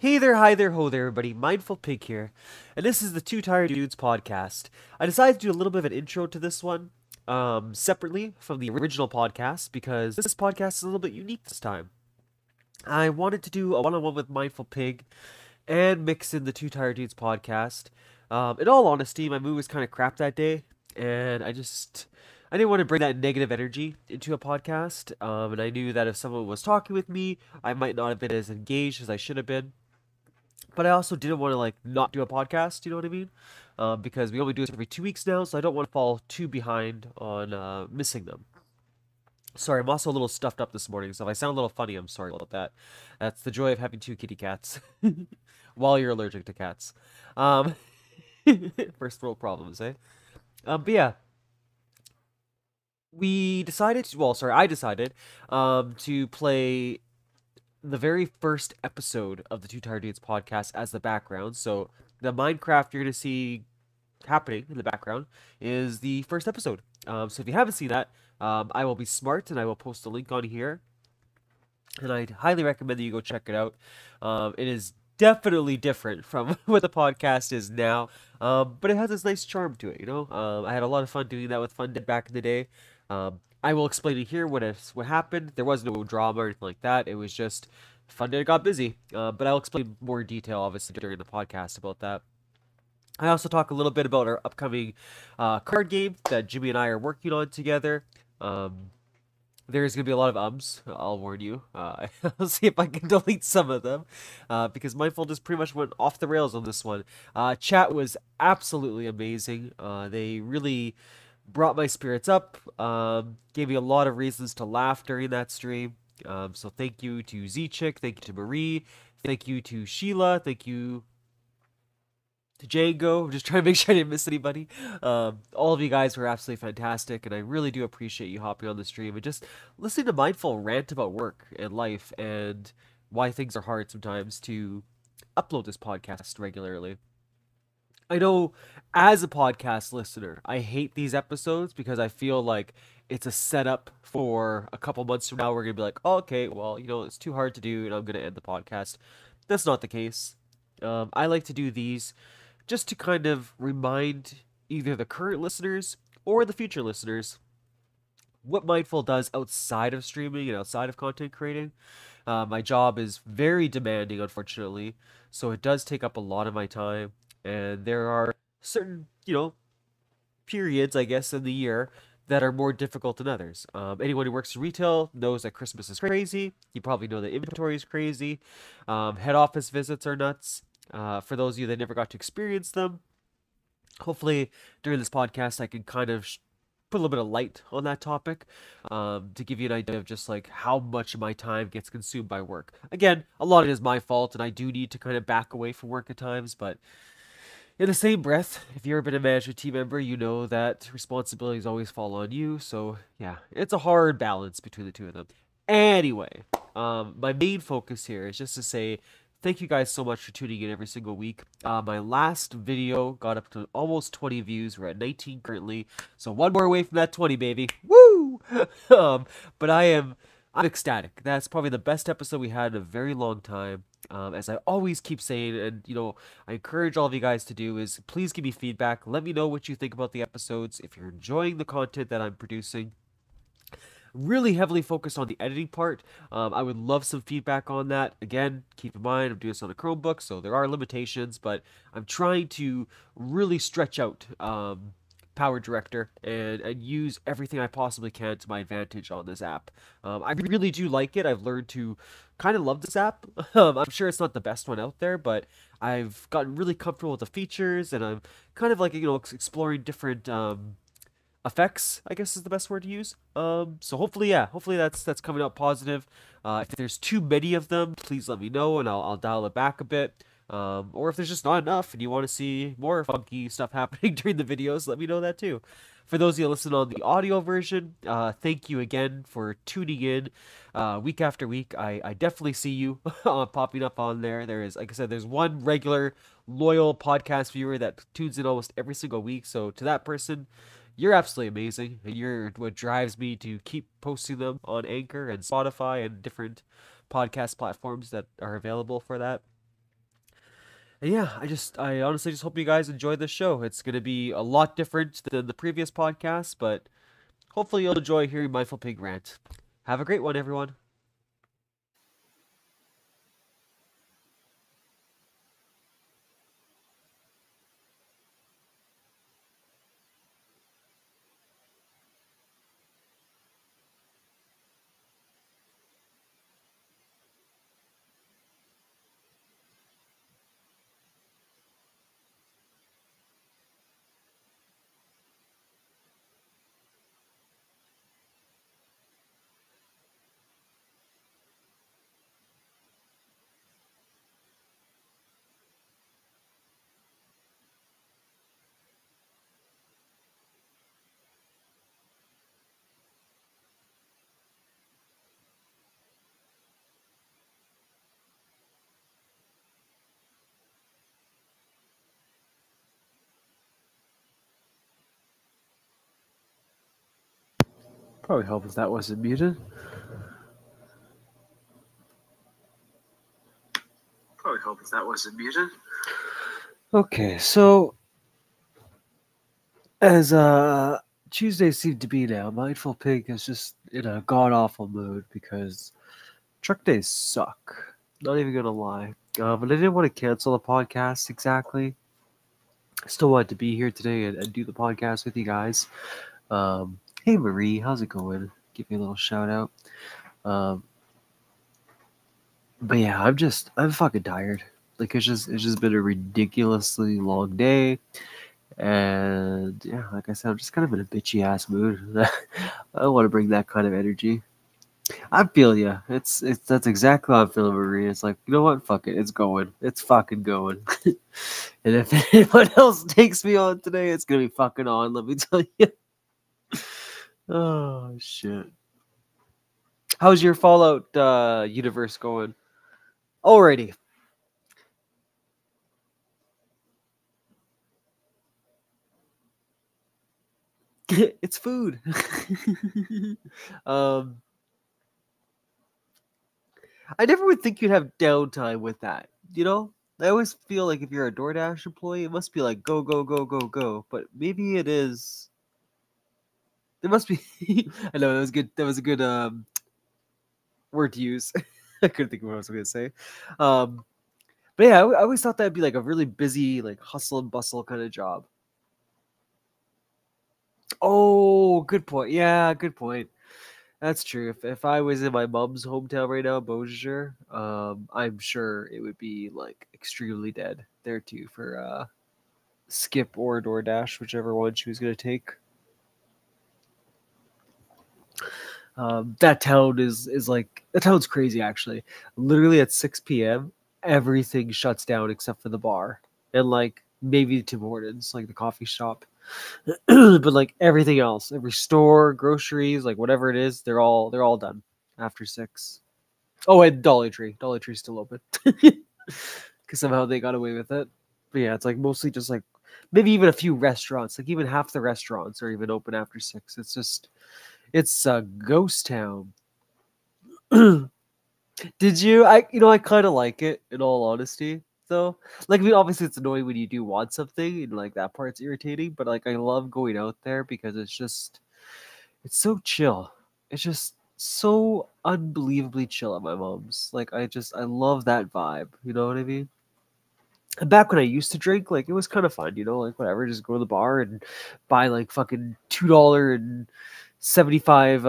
Hey there, hi there, ho there, everybody. Mindful Pig here, and this is the Two Tired Dudes podcast. I decided to do a little bit of an intro to this one, separately from the original podcast because this podcast is a little bit unique this time. I wanted to do a one-on-one with Mindful Pig and mix in the Two Tired Dudes podcast. In all honesty, my mood was kind of crap that day, and I didn't want to bring that negative energy into a podcast. And I knew that if someone was talking with me, I might not have been as engaged as I should have been. But I also didn't want to like not do a podcast. You know what I mean? Because we only do it every 2 weeks now, so I don't want to fall too behind on missing them. Sorry, I'm also a little stuffed up this morning, so if I sound a little funny, I'm sorry about that. That's the joy of having two kitty cats while you're allergic to cats. Um, First world problems, eh? But yeah, I decided to play the very first episode of the Two Tired Dudes podcast as the background. So the Minecraft you're gonna see happening in the background is the first episode. So if you haven't seen that, I will be smart and I will post a link on here, and I'd highly recommend that you go check it out. It is definitely different from what the podcast is now, but it has this nice charm to it. I had a lot of fun doing that with Fun Dead back in the day. I will explain it here what happened. There was no drama or anything like that. It was just Fun Dead got busy. But I'll explain more detail, obviously, during the podcast about that. I also talk a little bit about our upcoming card game that Jimmy and I are working on together. Um, there's gonna be a lot of ums. I'll warn you. I'll see if I can delete some of them, because Mindful just pretty much went off the rails on this one. Chat was absolutely amazing. They really brought my spirits up. Gave me a lot of reasons to laugh during that stream. So thank you to Z-Chick, thank you to Marie, thank you to Sheila, thank you to Django. I'm just trying to make sure I didn't miss anybody. All of you guys were absolutely fantastic, and I really do appreciate you hopping on the stream and just listening to Mindful rant about work and life and why things are hard sometimes to upload this podcast regularly. I know as a podcast listener, I hate these episodes because I feel like it's a setup for a couple months from now. We're going to be like, oh, okay, well, it's too hard to do, and I'm going to end the podcast. That's not the case. I like to do these just to kind of remind either the current listeners or the future listeners what Mindful does outside of streaming and outside of content creating. My job is very demanding, unfortunately, so it does take up a lot of my time, and there are certain, periods, I guess, in the year that are more difficult than others. Anyone who works in retail knows that Christmas is crazy. You probably know that inventory is crazy. Head office visits are nuts. For those of you that never got to experience them, hopefully during this podcast I can kind of put a little bit of light on that topic, to give you an idea of just like how much of my time gets consumed by work. Again, a lot of it is my fault, and I do need to kind of back away from work at times, but in the same breath, if you've ever been a management team member, you know that responsibilities always fall on you. So yeah, it's a hard balance between the two of them. Anyway, my main focus here is just to say thank you guys so much for tuning in every single week. My last video got up to almost 20 views. We're at 19 currently, so one more away from that 20, baby. Woo! But I'm ecstatic. That's probably the best episode we had in a very long time. As I always keep saying, and I encourage all of you guys to do, is please give me feedback. Let me know what you think about the episodes. If you're enjoying the content that I'm producing, really heavily focused on the editing part. I would love some feedback on that. Again, keep in mind, I'm doing this on a Chromebook, so there are limitations, but I'm trying to really stretch out Power Director and use everything I possibly can to my advantage on this app. I really do like it. I've learned to kind of love this app. I'm sure it's not the best one out there, but I've gotten really comfortable with the features, and I'm kind of like, exploring different effects, I guess is the best word to use. So hopefully, yeah, hopefully that's coming out positive. If there's too many of them, please let me know, and I'll dial it back a bit. Or if there's just not enough and you want to see more funky stuff happening during the videos, let me know that too. For those of you listening on the audio version, thank you again for tuning in week after week. I definitely see you popping up on there. There is, like I said, there's one regular loyal podcast viewer that tunes in almost every single week. So to that person, you're absolutely amazing, and you're what drives me to keep posting them on Anchor and Spotify and different podcast platforms that are available for that. And yeah, I honestly just hope you guys enjoy this show. It's gonna be a lot different than the previous podcast, but hopefully you'll enjoy hearing Mindful Pig rant. Have a great one, everyone. Probably help if that wasn't muted. Probably help if that wasn't muted. Okay, so as Tuesdays seem to be now, Mindful Pig is just in a god awful mood because truck days suck. Not even gonna lie. But I didn't want to cancel the podcast exactly. I still wanted to be here today and do the podcast with you guys. Hey Marie, how's it going? Give me a little shout out. Um, but yeah, I'm fucking tired. Like it's just been a ridiculously long day. And yeah, like I said, I'm just kind of in a bitchy ass mood. I don't want to bring that kind of energy. I feel ya. It's that's exactly how I'm feeling, Marie. It's like, you know what? Fuck it. It's going. It's fucking going. And if anyone else takes me on today, it's gonna be fucking on. Let me tell you. Oh shit. How's your Fallout universe going? Alrighty. It's food. um, I never would think you'd have downtime with that. You know, I always feel like if you're a DoorDash employee, it must be like go go go go go. But maybe it is. There must be. I know that was good. That was a good word to use. I couldn't think of what I was going to say. Um, but yeah, I always thought that'd be like a really busy, like hustle and bustle kind of job. Oh, good point. Yeah, good point. That's true. If I was in my mom's hometown right now, Beaujeu, I'm sure it would be like extremely dead there too for Skip or DoorDash, whichever one she was gonna take. That town is like that town's crazy actually. Literally at 6 p.m., everything shuts down except for the bar and like maybe Tim Hortons, like the coffee shop. But like everything else, every store, groceries, like whatever it is, they're all done after 6. Oh, and Dollar Tree's still open because somehow they got away with it. But yeah, it's like mostly just like maybe even a few restaurants, like even half the restaurants are even open after 6. It's a ghost town. Did you? I kind of like it in all honesty. Though, like, I mean, obviously, it's annoying when you do want something, and like that part's irritating. But like, I love going out there because it's so chill. It's just so unbelievably chill at my mom's. Like, I love that vibe. You know what I mean? And back when I used to drink, like, it was kind of fun. Like whatever, just go to the bar and buy like fucking $2.75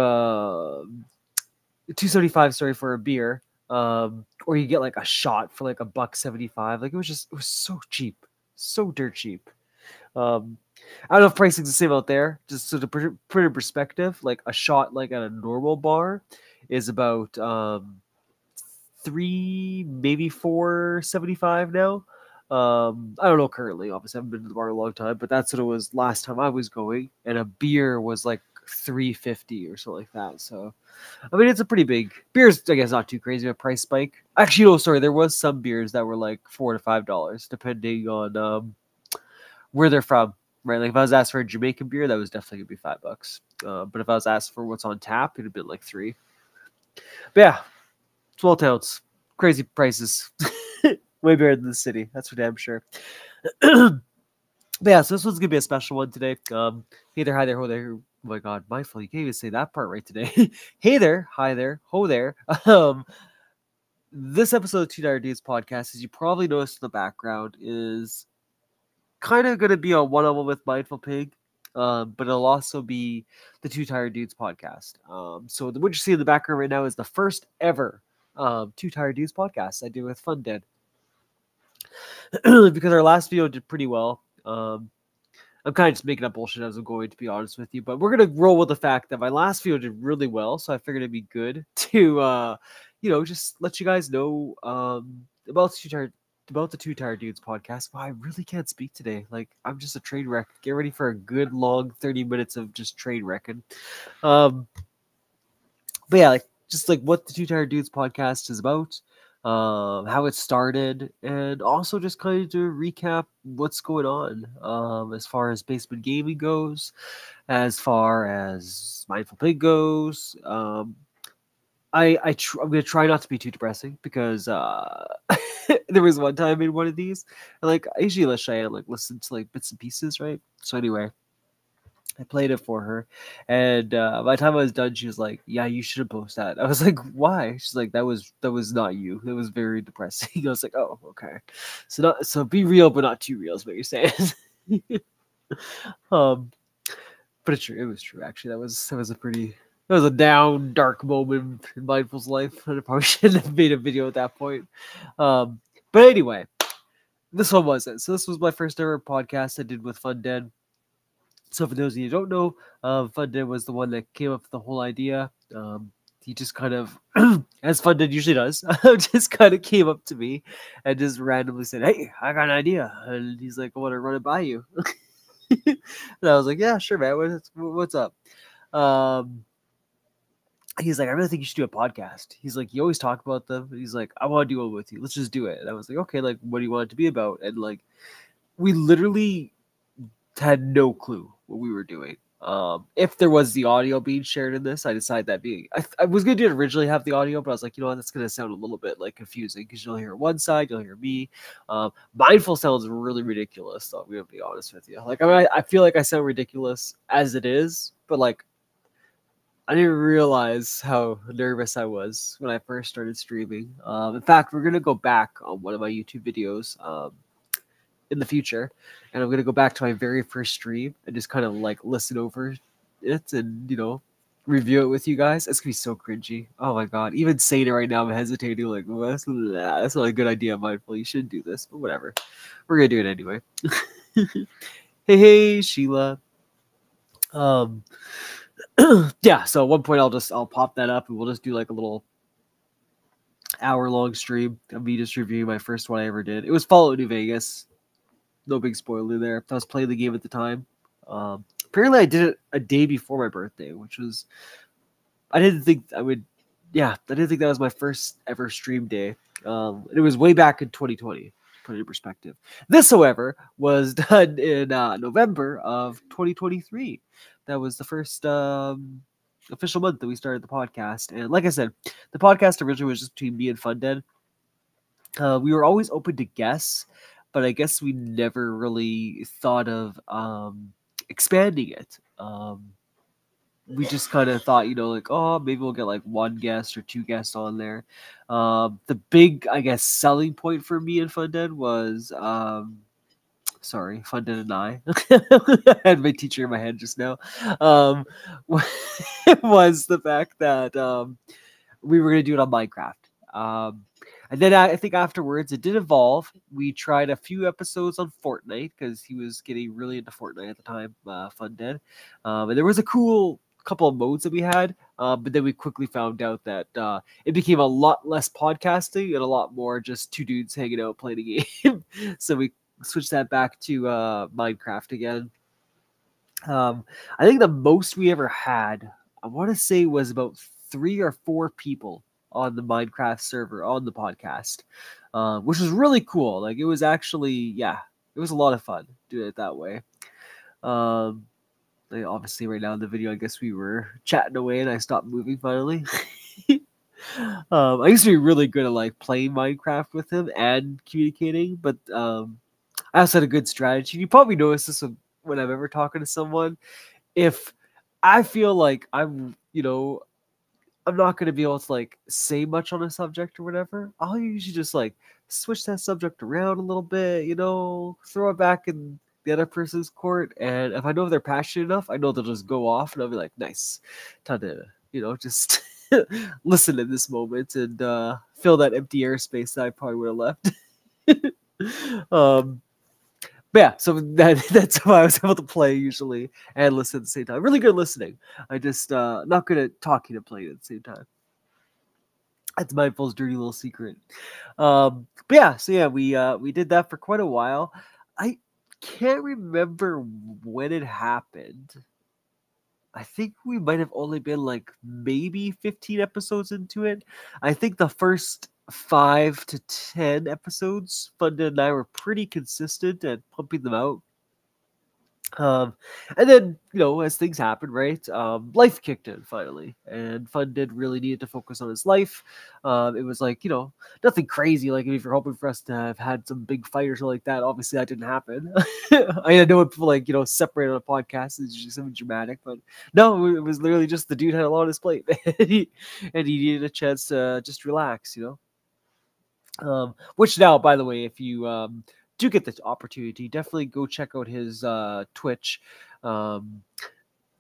275, sorry, for a beer, or you get like a shot for like $1.75. Like it was so cheap, so dirt cheap. um I don't know if pricing's the same out there. Just so to put in perspective, like a shot like at a normal bar is about 3, maybe 4.75 now. I don't know currently. Obviously, I haven't been to the bar in a long time, but that's what it was last time I was going, and a beer was like 3.50 or something like that. So, I mean, it's a pretty big beers. I guess not too crazy of a price spike. Actually, no, sorry. There was some beers that were like $4 to $5, depending on where they're from. Right, like if I was asked for a Jamaican beer, that was definitely gonna be $5. But if I was asked for what's on tap, it'd have been like 3. But yeah, small towns, crazy prices. Way better than the city. That's for damn sure. But yeah, so this one's gonna be a special one today. Hey there, hi there, ho there. Oh my god, mindful, you can't even say that part right today. Hey there, hi there, ho there. This episode of Two Dire Dudes podcast, as you probably noticed in the background, is kind of gonna be a one-on-one with Mindful Pig. But it'll also be the Two Tired Dudes podcast. So what you see in the background right now is the first ever Two Tired Dudes podcast I did with Fun Dead. Because our last video did pretty well. I'm kind of just making up bullshit as I'm going, to be honest with you. But we're gonna roll with the fact that my last video did really well, so I figured it'd be good to, just let you guys know about the Two Tired Dudes podcast. Wow, I really can't speak today. Like, I'm just a train wreck. Get ready for a good long 30 minutes of just train wrecking. But yeah, just what the Two Tired Dudes podcast is about, how it started, and also just kind of to recap what's going on as far as Basement Gaming goes, as far as Mindful Pig goes. I'm gonna try not to be too depressing because there was one time in one of these, and I usually let Cheyenne listen to bits and pieces, right? So anyway, I played it for her, and by the time I was done, she was like, "Yeah, you should have posted that." I was like, "Why?" She's like, "That was not you. It was very depressing." I was like, "Oh, okay." So be real, but not too real is what you're saying. um, but it's true. It was true. Actually, that was a down, dark moment in Mindful's life, and I probably shouldn't have made a video at that point. But anyway, this one wasn't. So this was my first ever podcast I did with Fun Dead. So for those of you who don't know, Fun Dead was the one that came up with the whole idea. He just kind of, as Fun Dead usually does, just kind of came up to me and just randomly said, "Hey, I got an idea," and he's like, "I want to run it by you." And I was like, "Yeah, sure, man. What's up?" He's like, "I really think you should do a podcast." He's like, "You always talk about them." And he's like, "I want to do one with you. Let's just do it." And I was like, "Okay, what do you want it to be about?" And we literally had no clue what we were doing. If there was the audio being shared in this, I decided that I was gonna do it originally have the audio, but I was like, you know what, that's gonna sound a little bit confusing because you'll hear one side, you'll hear me. Mindful sounds really ridiculous, though. I'm gonna be honest with you. I feel like I sound ridiculous as it is, but I didn't realize how nervous I was when I first started streaming. In fact, we're gonna go back on one of my YouTube videos. In the future, and I'm gonna go back to my very first stream and just kind of listen over it and review it with you guys. It's gonna be so cringy. Oh my god, even saying it right now, I'm hesitating. Well, that's not a good idea, Mindful. You shouldn't do this, but whatever. We're gonna do it anyway. Hey, Sheila. Um, yeah. So at one point, I'll pop that up and we'll just do a little hour-long stream of me just reviewing my first one I ever did. It was Fallout New Vegas. No big spoiler there. I was playing the game at the time. Apparently, I did it a day before my birthday, which was I didn't think I would. Yeah, I didn't think that was my first ever stream day. It was way back in 2020. Put it in perspective. This, however, was done in November of 2023. That was the first official month that we started the podcast. And like I said, the podcast originally was just between me and Fun Dead. We were always open to guests, but I guess we never really thought of expanding it. We just kind of thought, oh, maybe we'll get one guest or two guests on there. The big, I guess, selling point for me and Funded was, Funded and I had my teacher in my head just now. Was the fact that we were going to do it on Minecraft. And then I think afterwards it did evolve. We tried a few episodes on Fortnite because he was getting really into Fortnite at the time, Fun Dead. And there was a cool couple of modes that we had, but then we quickly found out that it became a lot less podcasting and a lot more just two dudes hanging out playing a game. So we switched that back to Minecraft again. I think the most we ever had, I want to say, was about 3 or 4 people on the Minecraft server on the podcast, which was really cool. It was actually, it was a lot of fun doing it that way. Obviously, right now in the video, I guess we were chatting away and I stopped moving finally. I used to be really good at like playing Minecraft with him and communicating, but I also had a good strategy. You probably noticed this when I'm ever talking to someone. If I feel like I'm not going to be able to like say much on a subject or whatever, I'll usually just like switch that subject around a little bit, throw it back in the other person's court. And if I know if they're passionate enough, I know they'll just go off and I'll be like, nice, time to, just listen in this moment and fill that empty airspace that I probably would have left. um, but yeah, so that's how I was able to play usually and listen at the same time. Really good listening. I just not good at talking and playing at the same time. That's Mindful's dirty little secret. But yeah, so yeah, we did that for quite a while. I can't remember when it happened. I think we might have only been like maybe 15 episodes into it. I think the first 5 to 10 episodes, Funda and I were pretty consistent at pumping them out. Um, and then, as things happen, right? Life kicked in finally, and Fun did really needed to focus on his life. It was like, nothing crazy. Like if you're hoping for us to have had some big fight or something like that, obviously that didn't happen. I know when people like, separate on a podcast, it's just something dramatic, but no, it was literally just the dude had a lot on his plate, and he needed a chance to just relax, Which now, by the way, if you do get this opportunity, definitely go check out his Twitch. Um,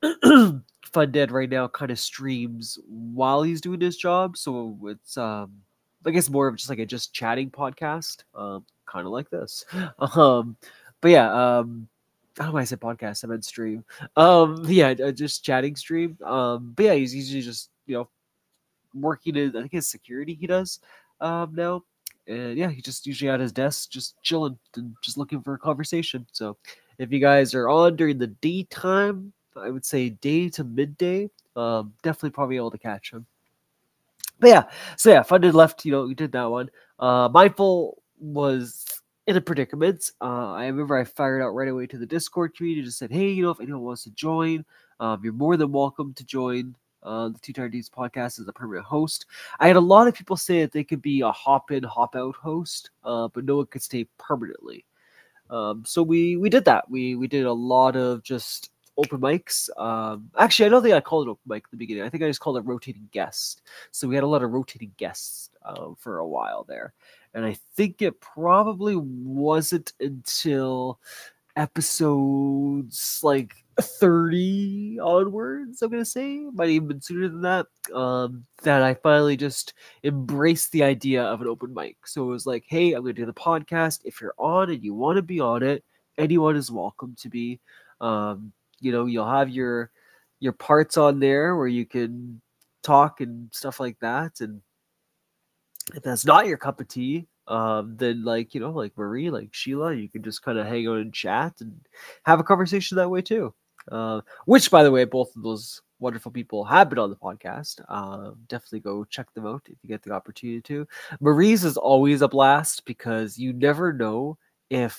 Fun Dead right now kind of streams while he's doing his job, so it's I guess more of just like a just chatting podcast, kind of like this. Um, but yeah, I don't know why I said podcast. I meant stream. Yeah, just chatting stream. But yeah, he's usually just working in I think his security he does now. And yeah, he just usually at his desk, just chilling and just looking for a conversation. So if you guys are on during the daytime, I would say day to midday, definitely probably able to catch him. But yeah, so yeah, Funded left, we did that one. Mindful was in a predicament. I remember I fired out right away to the Discord community, just said, hey, if anyone wants to join, you're more than welcome to join the Two Tired Dudes podcast as a permanent host. I had a lot of people say that they could be a hop in, hop out host, but no one could stay permanently. So we did that. We did a lot of just open mics. Actually, I don't think I called it open mic at the beginning. I think I just called it rotating guest. So we had a lot of rotating guests for a while there. And I think it probably wasn't until episodes like 30 onwards, I'm gonna say, might even been sooner than that, that I finally just embraced the idea of an open mic. So it was like, hey, I'm gonna do the podcast. If you're on and you want to be on it, anyone is welcome to be. You'll have your parts on there where you can talk and stuff like that. And if that's not your cup of tea, then like like Marie, like Sheila, you can just kind of hang out and chat and have a conversation that way too. Which, by the way, both of those wonderful people have been on the podcast. Definitely go check them out if you get the opportunity to. Marie's is always a blast because you never know if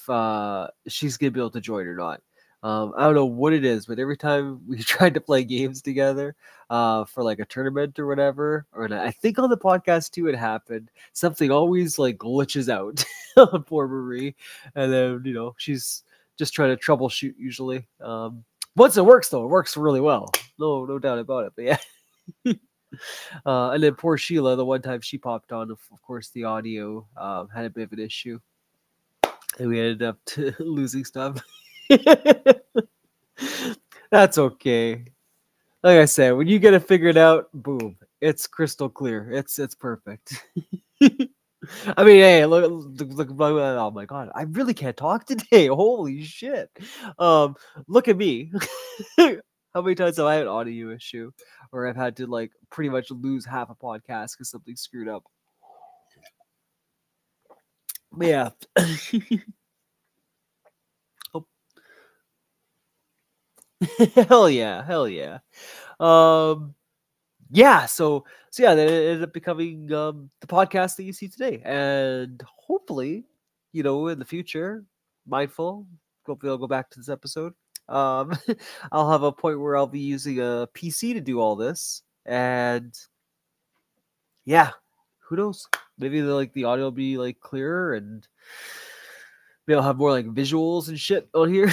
she's gonna be able to join or not. I don't know what it is, but every time we tried to play games together, for like a tournament or whatever, or I think on the podcast too, it happened. Something always like glitches out on poor Marie, and then she's just trying to troubleshoot usually. Once it works though, it works really well. No doubt about it. But yeah. And then poor Sheila, the one time she popped on, of course, the audio had a bit of an issue, and we ended up losing stuff. That's okay. Like I said, when you get it figured out, boom, it's crystal clear. It's perfect. I mean, hey, look, oh my god, I really can't talk today. Holy shit. Look at me. How many times have I had an audio issue or I've had to like pretty much lose half a podcast because something screwed up? But yeah. Oh. Hell yeah, hell yeah. Um yeah, so yeah, then it ended up becoming the podcast that you see today, and hopefully, in the future, mindful. Hopefully, I'll go back to this episode. Um, I'll have a point where I'll be using a PC to do all this, and yeah, who knows? Maybe the audio will be like clearer, and maybe I'll have more like visuals and shit on here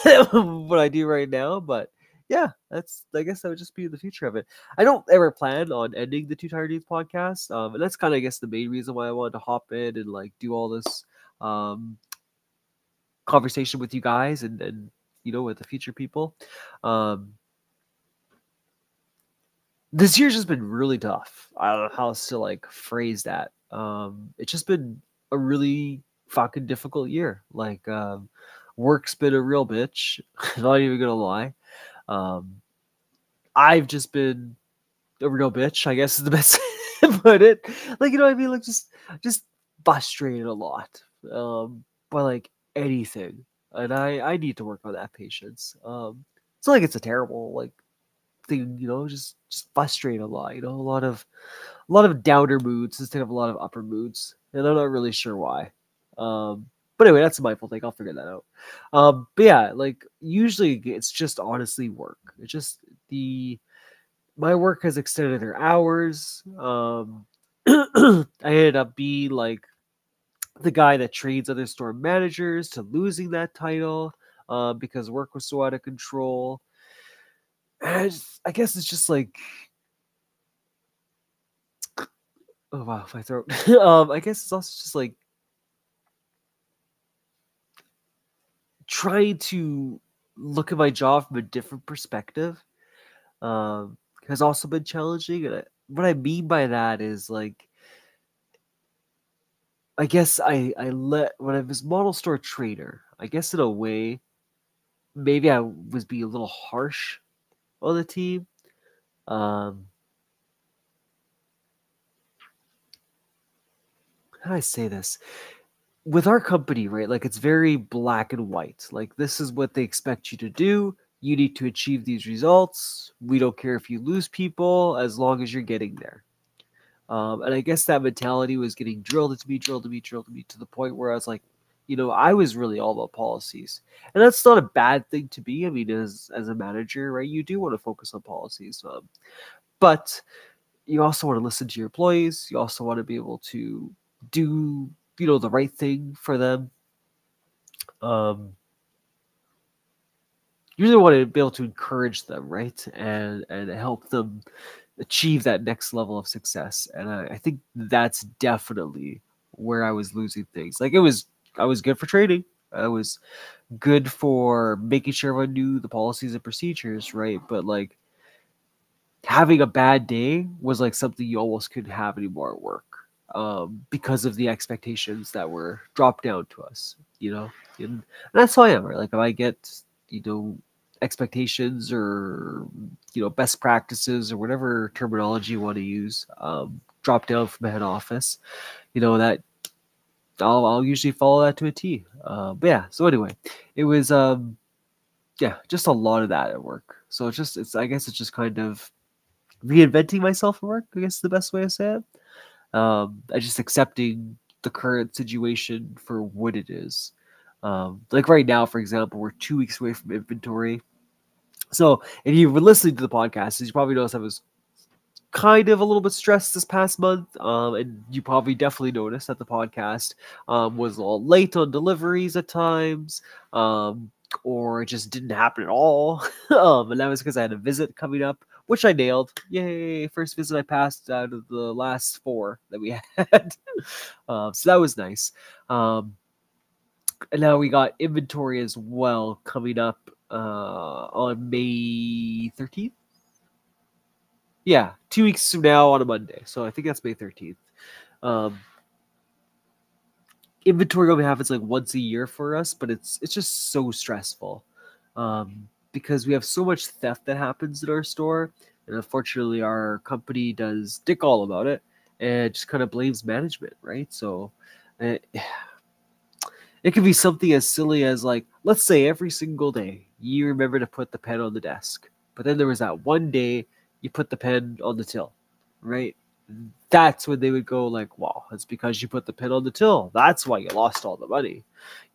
than what I do right now. But yeah, I guess that would just be the future of it. I don't ever plan on ending the Two Tired Dudes podcast, and that's kind of I guess the main reason why I wanted to hop in and like do all this um conversation with you guys and with the future people. Um, this year's just been really tough. I don't know how else to like phrase that. It's just been a really fucking difficult year. Like, work's been a real bitch. Not even gonna lie. Um, I've just been a real bitch, I guess is the best way to put it. Like, you know what I mean? Like, just frustrated a lot. By like anything, and I need to work on that patience. It's not like it's a terrible like thing, just frustrated a lot. A lot of downer moods instead of a lot of upper moods, and I'm not really sure why. But anyway, that's a mindful thing. I'll figure that out. But yeah, like usually it's just honestly work. It's just the my work has extended their hours. I ended up being like the guy that trades other store managers to losing that title because work was so out of control. And I guess it's just like, oh wow, my throat. I guess it's also just like trying to look at my job from a different perspective has also been challenging. And what I mean by that is like, I guess when I was model store trader, I guess in a way, maybe I was being a little harsh on the team. Um, how do I say this? With our company, right? Like it's very black and white. Like this is what they expect you to do. You need to achieve these results. We don't care if you lose people as long as you're getting there. And I guess that mentality was getting drilled into me to the point where I was like, I was really all about policies, and that's not a bad thing to be. I mean, as a manager, right, you do want to focus on policies, but you also want to listen to your employees. You also want to be able to do the right thing for them. Um, you really want to be able to encourage them, right, and help them achieve that next level of success. And I think that's definitely where I was losing things. Like I was good for trading. I was good for making sure everyone knew the policies and procedures, right? But like having a bad day was like something you almost couldn't have anymore at work because of the expectations that were dropped down to us, and that's how I am, right? Like if I get, expectations or, best practices or whatever terminology you want to use, drop down from the head office, that I'll usually follow that to a T. But yeah, so anyway, it was, yeah, just a lot of that at work. So I guess it's just kind of reinventing myself at work, I guess is the best way to say it. I just accepting the current situation for what it is. Like right now, for example, we're 2 weeks away from inventory. So if you were listening to the podcast, you probably noticed I was kind of a little bit stressed this past month. And you probably definitely noticed that the podcast was a little late on deliveries at times. Or it just didn't happen at all. And that was because I had a visit coming up, which I nailed. Yay! First visit I passed out of the last 4 that we had. So that was nice. And now we got inventory as well coming up on May 13th. Yeah, 2 weeks from now on a Monday. So I think that's May 13th. Um, Inventory only happens like once a year for us, but it's just so stressful because we have so much theft that happens in our store, and unfortunately, our company does dick all about it and just kind of blames management, right? So it, it could be something as silly as like, let's say every single day you remember to put the pen on the desk, but then there was that one day you put the pen on the till, right? That's when they would go like, wow, it's because you put the pen on the till. That's why you lost all the money.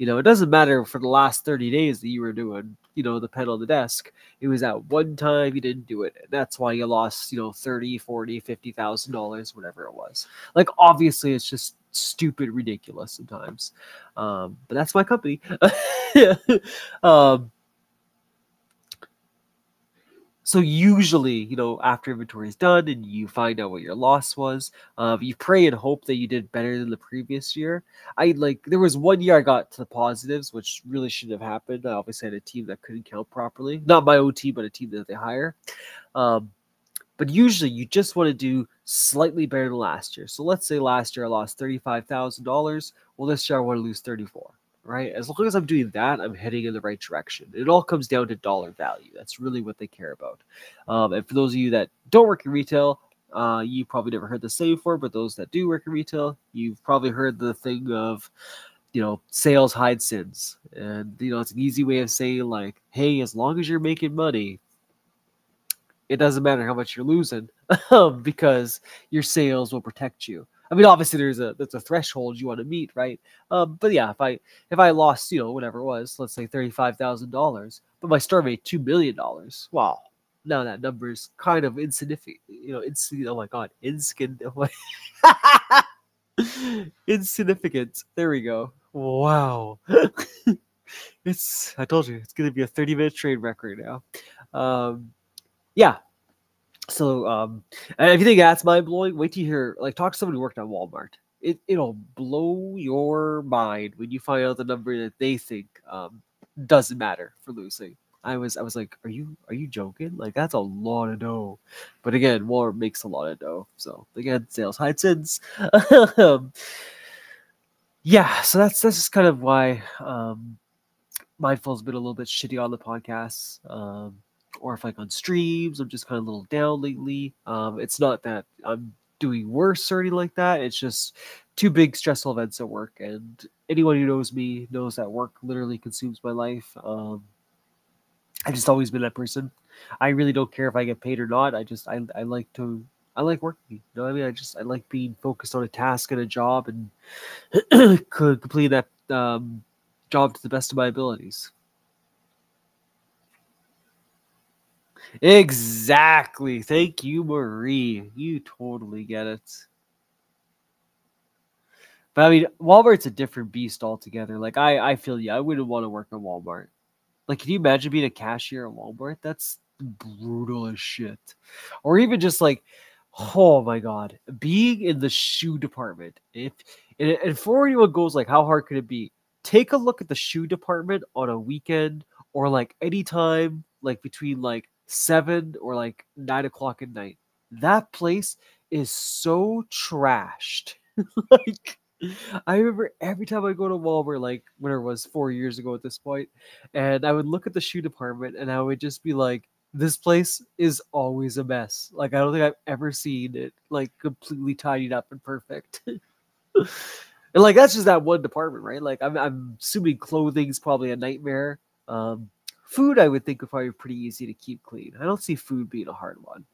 It doesn't matter for the last 30 days that you were doing the pen on the desk. It was that one time you didn't do it. And that's why you lost, 30, 40, $50,000, whatever it was. Like, obviously, it's just stupid, ridiculous sometimes. But that's my company. um, so usually, after inventory is done and you find out what your loss was, you pray and hope that you did better than the previous year. There was one year I got to the positives, which really shouldn't have happened. I obviously had a team that couldn't count properly. Not my own team, but a team that they hire. Um, but usually you just want to do slightly better than last year. So let's say last year I lost $35,000. Well, this year I want to lose 34. Right? As long as I'm doing that, I'm heading in the right direction. It all comes down to dollar value. That's really what they care about. And for those of you that don't work in retail, you probably never heard the saying before, but those that do work in retail, you've probably heard the thing of, sales hide sins. And, it's an easy way of saying, like, hey, as long as you're making money, it doesn't matter how much you're losing because your sales will protect you. I mean, obviously there's a threshold you want to meet, right? But yeah, if I lost, whatever it was, let's say $35,000, but my store made $2 million, wow, now that number is kind of insignificant. Oh my god, insignificant. There we go. Wow, I told you it's gonna be a 30-minute train record now. Yeah, so, and if you think that's mind blowing, wait till you hear, talk to somebody who worked at Walmart. It'll blow your mind when you find out the number that they think doesn't matter for losing. I was like, are you joking? Like, that's a lot of dough. But again, Walmart makes a lot of dough. So again, sales hide sins. Yeah, so that's just kind of why Mindful's been a little bit shitty on the podcasts. Or if on streams, I'm just kind of a little down lately. It's not that I'm doing worse or anything like that. It's just two big stressful events at work, and anyone who knows me knows that work literally consumes my life. I've just always been that person. I really don't care if I get paid or not. I like working. You know what I mean? I like being focused on a task and a job and could complete that job to the best of my abilities. Exactly. Thank you, Marie. You totally get it. But I mean, Walmart's a different beast altogether. Like, I feel you. I wouldn't want to work at Walmart. Like, can you imagine being a cashier at Walmart? That's brutal as shit. Or even just like, oh my god, being in the shoe department. And for anyone goes like, how hard could it be? Take a look at the shoe department on a weekend or like anytime, like between like 7 or like 9 o'clock at night. That place is so trashed. Like, I remember every time I go to Walmart, like when it was 4 years ago at this point, and I would look at the shoe department and I would just be like, this place is always a mess. Like, I don't think I've ever seen it like completely tidied up and perfect. And like, that's just that one department, right? Like, I'm assuming clothing's probably a nightmare. Food, I would think, would probably be pretty easy to keep clean. I don't see food being a hard one.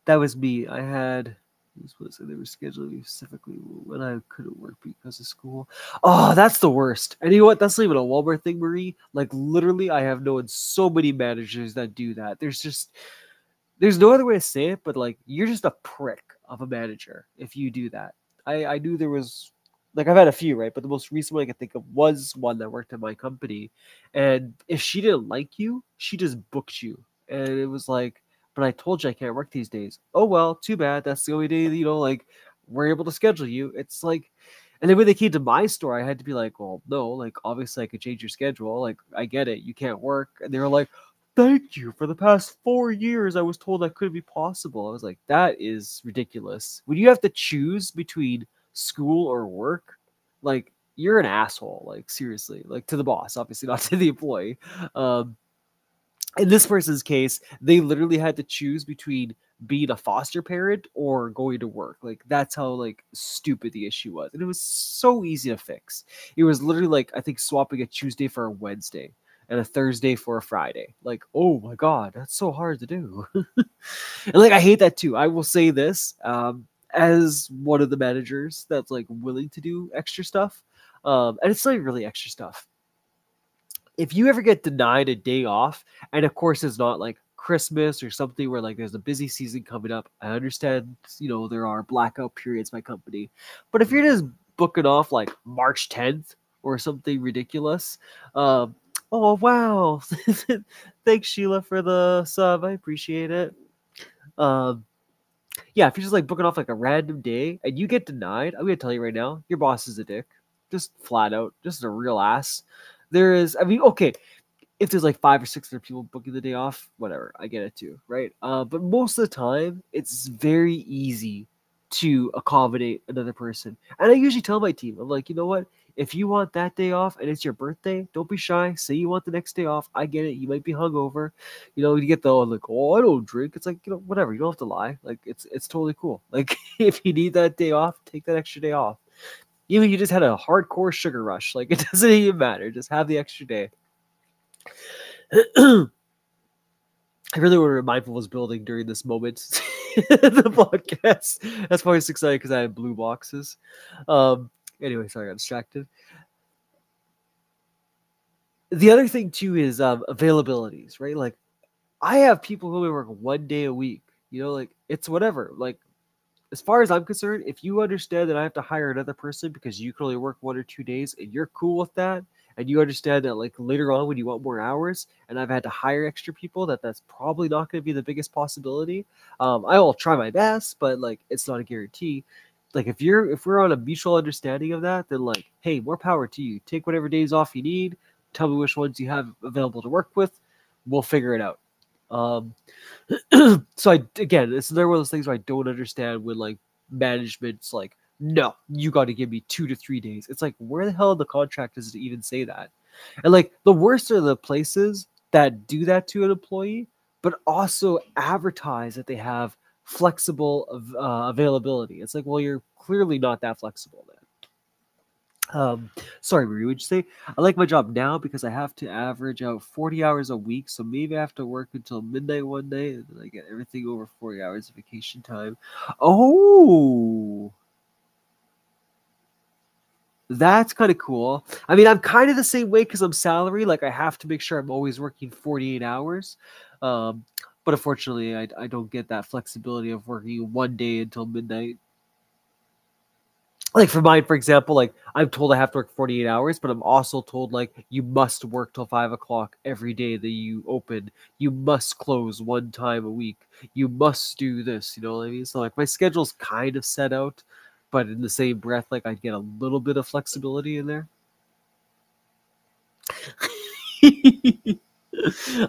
That was me. I had, they were scheduling me specifically when I couldn't work because of school. Oh, that's the worst. And you know what? That's not even a Walmart thing, Marie. Like, literally, I have known so many managers that do that. There's no other way to say it, but like, you're just a prick of a manager if you do that. I knew there was, like, I've had a few, right? But the most recent one I could think of was one that worked at my company. And if she didn't like you, she just booked you. And it was like, but I told you I can't work these days. Oh, well, too bad. That's the only day, like, we're able to schedule you. It's like, and then when they came to my store, I had to be like, well, no, like, obviously I could change your schedule. Like, I get it. You can't work. And they were like, thank you. For the past 4 years, I was told that couldn't be possible. I was like, that is ridiculous. When you have to choose between school or work, like, you're an asshole. Like, seriously, like, to the boss, obviously not to the employee. In this person's case, they literally had to choose between being a foster parent or going to work. Like, that's how like stupid the issue was. And it was so easy to fix. It was literally like, I think, swapping a Tuesday for a Wednesday and a Thursday for a Friday. Like, oh my god, that's so hard to do. And like, I hate that too. I will say this, as one of the managers that's like willing to do extra stuff. And it's not really extra stuff. if you ever get denied a day off, and of course it's not like Christmas or something where like there's a busy season coming up, I understand, there are blackout periods by company. But if you're just booking off like March 10th or something ridiculous, um, oh wow. Thanks Sheila for the sub. I appreciate it. Um, yeah, if you're just like booking off like a random day and you get denied, I'm gonna tell you right now, your boss is a dick. Just flat out, just a real ass. There is, I mean, okay, if there's like 5 or 6 other people booking the day off, whatever, I get it too, right? But most of the time, it's very easy to accommodate another person. And I usually tell my team, I'm like, you know what? If you want that day off and it's your birthday, don't be shy. Say you want the next day off. I get it. You might be hungover. You get the like, oh, I don't drink. It's like, whatever. You don't have to lie. Like, it's totally cool. Like, if you need that day off, take that extra day off. Even if you just had a hardcore sugar rush, like it doesn't even matter. Just have the extra day. I really want to Mindful was building during this moment the podcast. That's why I was excited because I had blue boxes. Anyway, sorry, I got distracted. The other thing too is availabilities, right? Like I have people who only work 1 day a week. Like it's whatever. Like as far as I'm concerned, if you understand that I have to hire another person because you can only work 1 or 2 days and you're cool with that, and you understand that like later on when you want more hours and I've had to hire extra people, that's probably not going to be the biggest possibility. I will try my best, but like it's not a guarantee. Like if we're on a mutual understanding of that, then like, hey, more power to you. Take whatever days off you need. Tell me which ones you have available to work with. We'll figure it out. Um, so it's another one of those things where I don't understand when like management's like, no, you got to give me 2 to 3 days. It's like, where the hell in the contract does it even say that? And like the worst are the places that do that to an employee, but also advertise that they have flexible availability. It's like, well, you're clearly not that flexible then. Sorry, Marie, would you say I like my job now because I have to average out 40 hours a week, so maybe I have to work until midnight one day and then I get everything over 40 hours of vacation time. Oh, that's kind of cool. I mean, I'm kind of the same way because I'm salary. Like, I have to make sure I'm always working 48 hours. Um, but unfortunately, I don't get that flexibility of working 1 day until midnight. Like for mine, for example, like I'm told I have to work 48 hours, but I'm also told like you must work till 5 o'clock every day that you open. You must close one time a week. You must do this. You know what I mean? So like my schedule's kind of set out, but in the same breath, like I get a little bit of flexibility in there.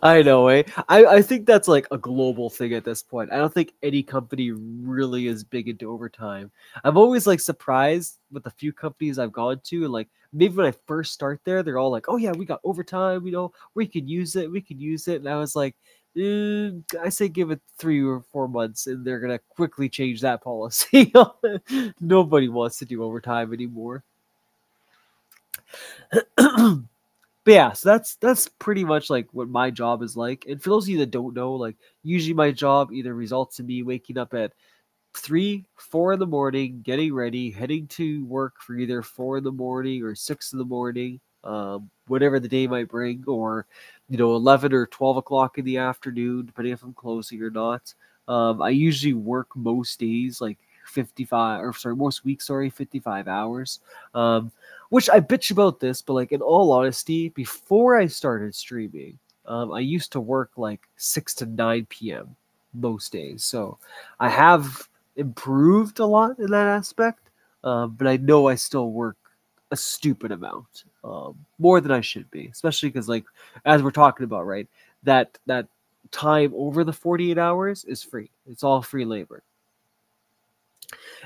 I know, eh? I think that's like a global thing at this point. I don't think any company really is big into overtime. I'm always like surprised with the few companies I've gone to, and like maybe when I first start there, they're all like, "Oh yeah, we got overtime. We could use it. We could use it." And I was like, I say give it 3 or 4 months, and they're gonna quickly change that policy. Nobody wants to do overtime anymore. But yeah, so that's pretty much like what my job is like. And for those of you that don't know, like usually my job either results in me waking up at 3, 4 in the morning, getting ready, heading to work for either 4 in the morning or 6 in the morning, whatever the day might bring, or 11 or 12 o'clock in the afternoon, depending if I'm closing or not. I usually work most days like 55, or sorry, most weeks, sorry, 55 hours. Um, which I bitch about this, but like in all honesty, before I started streaming, I used to work like 6 to 9 p.m. most days. So I have improved a lot in that aspect, but I know I still work a stupid amount, more than I should be, especially because like as we're talking about, right, that time over the 48 hours is free. It's all free labor.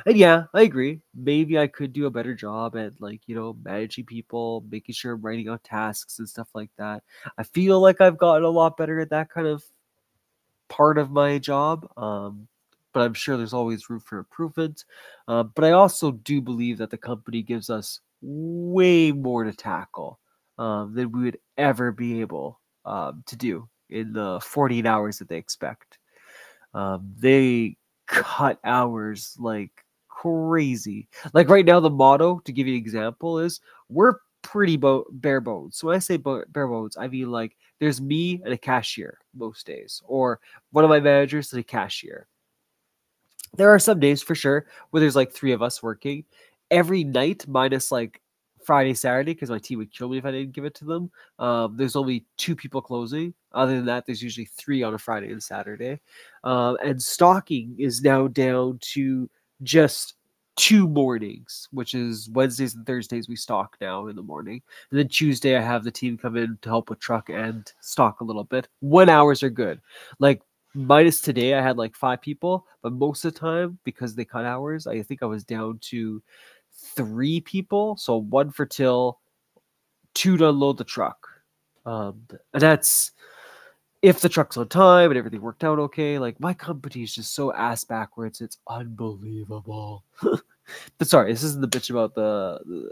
And yeah, I agree. Maybe I could do a better job at like, managing people, making sure I'm writing out tasks and stuff like that. I feel like I've gotten a lot better at that kind of part of my job. But I'm sure there's always room for improvement. But I also do believe that the company gives us way more to tackle than we would ever be able to do in the 48 hours that they expect. They cut hours like crazy. Like right now, the motto, to give you an example, is we're pretty bare bones. So when I say bare bones, I mean like there's me and a cashier most days, or one of my managers and a cashier. There are some days for sure where there's like three of us working every night, minus like Friday, Saturday, because my team would kill me if I didn't give it to them. There's only two people closing. Other than that, there's usually three on a Friday and Saturday. And stocking is now down to just two mornings, which is Wednesdays and Thursdays we stock now in the morning. And then Tuesday I have the team come in to help with truck and stock a little bit when hours are good. Like minus today, I had like five people, but most of the time, because they cut hours, I think I was down to three people. So one for till, two to unload the truck. And that's if the truck's on time and everything worked out okay. Like my company is just so ass backwards, it's unbelievable. But sorry, this isn't the bitch about the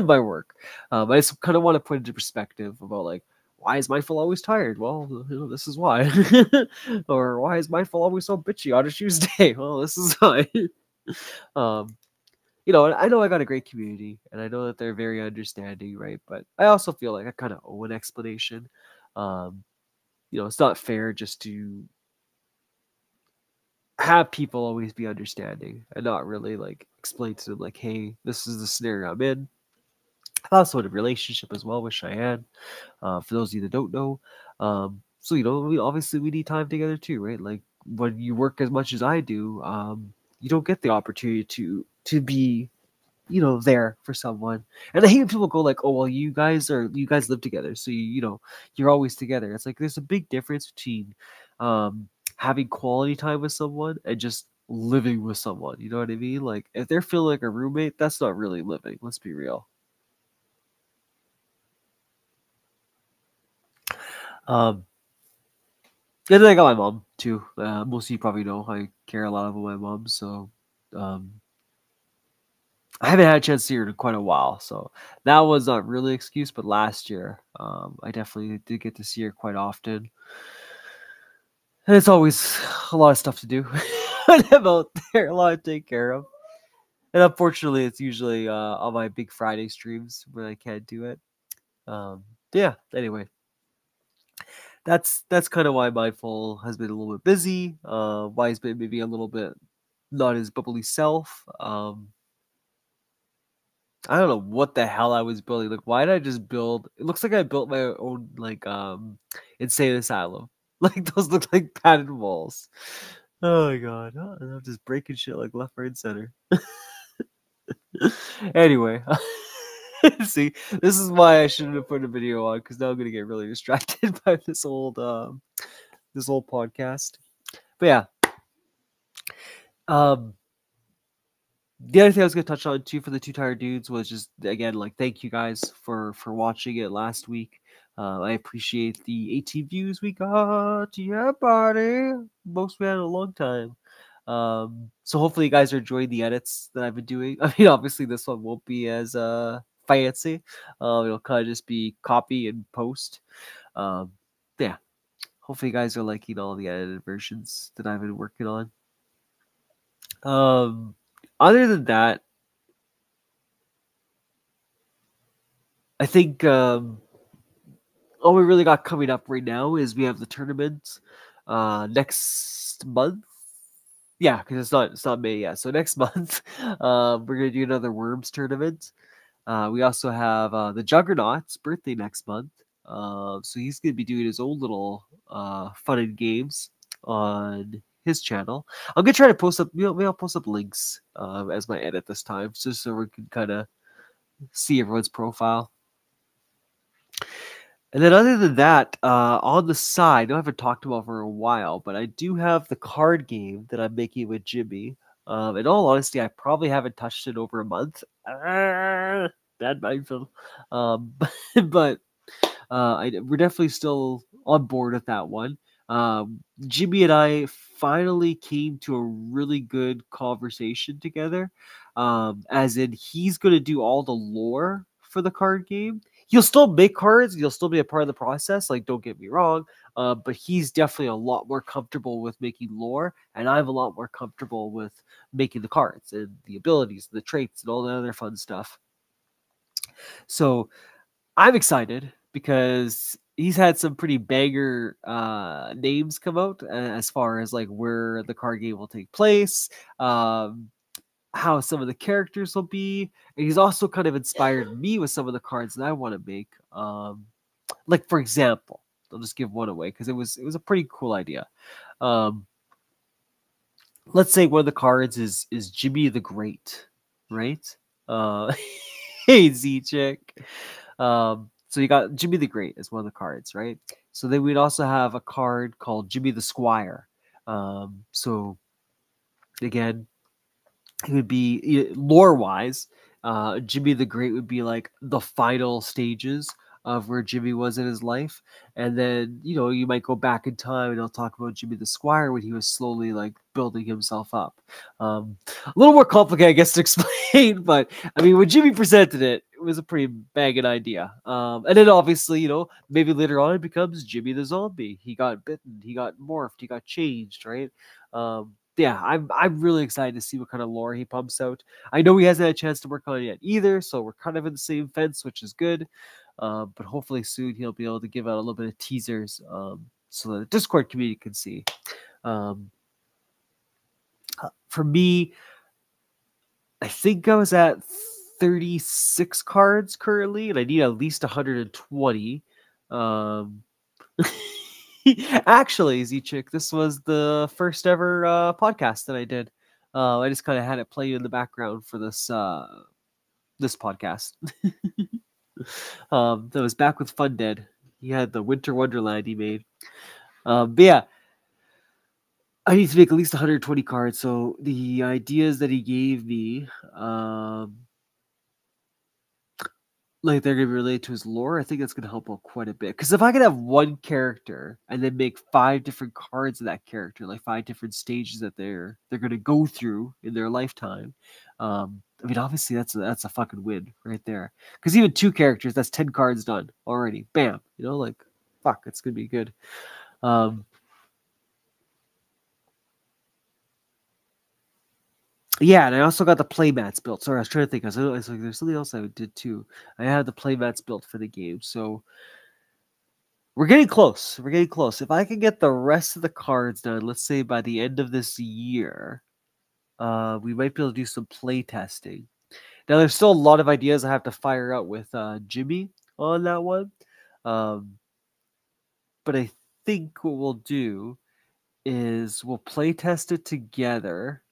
my work. I just kind of want to put into perspective about like why is Mindful always tired? Well, this is why. Or why is Mindful always so bitchy on a Tuesday? Well, this is why. um, I know I got a great community, and I know that they're very understanding, right? But I also feel like I kind of owe an explanation. Um, it's not fair just to have people always be understanding and not really like explain to them like, hey, this is the scenario I'm in. I'm also in a relationship as well with Cheyenne. For those of you that don't know, so we obviously we need time together too, right? Like when you work as much as I do, you don't get the opportunity to be there for someone. And I hate when people go like, oh well, you guys live together, so you're always together. It's like there's a big difference between having quality time with someone and just living with someone. You know what I mean? Like if they're feeling like a roommate, that's not really living. Let's be real. Um, and then I got my mom too. Most of you probably know I care a lot about my mom, so um, I haven't had a chance to see her in quite a while. So that was not really an excuse, but last year, I definitely did get to see her quite often. And it's always a lot of stuff to do when I'm out there, a lot to take care of. And unfortunately, it's usually on my big Friday streams when I can't do it. Yeah. Anyway, that's kind of why Mindful has been a little bit busy. Why he's been maybe a little bit not his bubbly self. I don't know what the hell I was building. Like, why did I just build? It looks like I built my own like insane asylum. Like those look like padded walls. Oh my god, I'm just breaking shit like left, right, and center. Anyway, see, this is why I shouldn't have put a video on because now I'm gonna get really distracted by this old podcast. But yeah, um, the other thing I was gonna touch on too for the two tired dudes was just again like thank you guys for watching it last week. I appreciate the 18 views we got. Yeah, buddy, most we had in a long time. So hopefully you guys are enjoying the edits that I've been doing. I mean, obviously this one won't be as fancy. It'll kind of just be copy and post. Um, yeah. Hopefully you guys are liking all the edited versions that I've been working on. Um, Other than that, I think all we really got coming up right now is we have the tournament next month. Yeah, because it's not May yet. So next month, we're gonna do another Worms tournament. We also have the Juggernaut's birthday next month. So he's gonna be doing his own little fun and games on his channel. I'm gonna try to post up. Maybe I'll post up links as my edit this time, just so we can kind of see everyone's profile. And then other than that, on the side, I know I haven't talked about for a while, but I do have the card game that I'm making with Jimmy. In all honesty, I probably haven't touched it over a month. Bad mindful. But we're definitely still on board with that one. Jimmy and I finally came to a really good conversation together. As in, he's going to do all the lore for the card game. He'll still make cards. He'll still be a part of the process. Like, don't get me wrong. But he's definitely a lot more comfortable with making lore, and I'm a lot more comfortable with making the cards and the abilities, and the traits, and all the other fun stuff. So I'm excited because he's had some pretty banger names come out as far as like where the card game will take place, um, how some of the characters will be, and he's also kind of inspired me with some of the cards that I want to make. Like for example, I'll just give one away because it was a pretty cool idea. Um, let's say one of the cards is Jimmy the Great, right? Uh, hey Z chick. So you got Jimmy the Great as one of the cards, right? So then we'd also have a card called Jimmy the Squire. So again, it would be lore wise. Jimmy the Great would be like the final stages of where Jimmy was in his life, and then you might go back in time and they'll talk about Jimmy the Squire when he was slowly like building himself up. A little more complicated, I guess, to explain, but I mean, when Jimmy presented it, it was a pretty banging idea. And then obviously, maybe later on it becomes Jimmy the Zombie. He got bitten, he got morphed, he got changed, right? Yeah, I'm really excited to see what kind of lore he pumps out. I know he hasn't had a chance to work on it yet either, so we're kind of in the same fence, which is good. But hopefully soon he'll be able to give out a little bit of teasers, so that the Discord community can see. Um, for me, I think I was at 36 cards currently, and I need at least 120. Um, Actually, Z-Chick, this was the first ever podcast that I did. I just kind of had it playing in the background for this podcast. That was back with Fun Dead. He had the Winter Wonderland he made. But yeah, I need to make at least 120 cards. So the ideas that he gave me, like they're gonna be related to his lore, I think that's gonna help out quite a bit. Because if I could have one character and then make 5 different cards of that character, like 5 different stages that they're gonna go through in their lifetime, I mean, obviously that's a fucking win right there. Because even 2 characters, that's 10 cards done already. Bam, like fuck, it's gonna be good. Um, yeah, and I also got the playmats built. Sorry, I was trying to think. I was like, there's something else I did too. I had the playmats built for the game, so we're getting close. We're getting close. If I can get the rest of the cards done, let's say by the end of this year, we might be able to do some play testing. Now, there's still a lot of ideas I have to fire out with Jimmy on that one. Um, but I think what we'll do is we'll play test it together,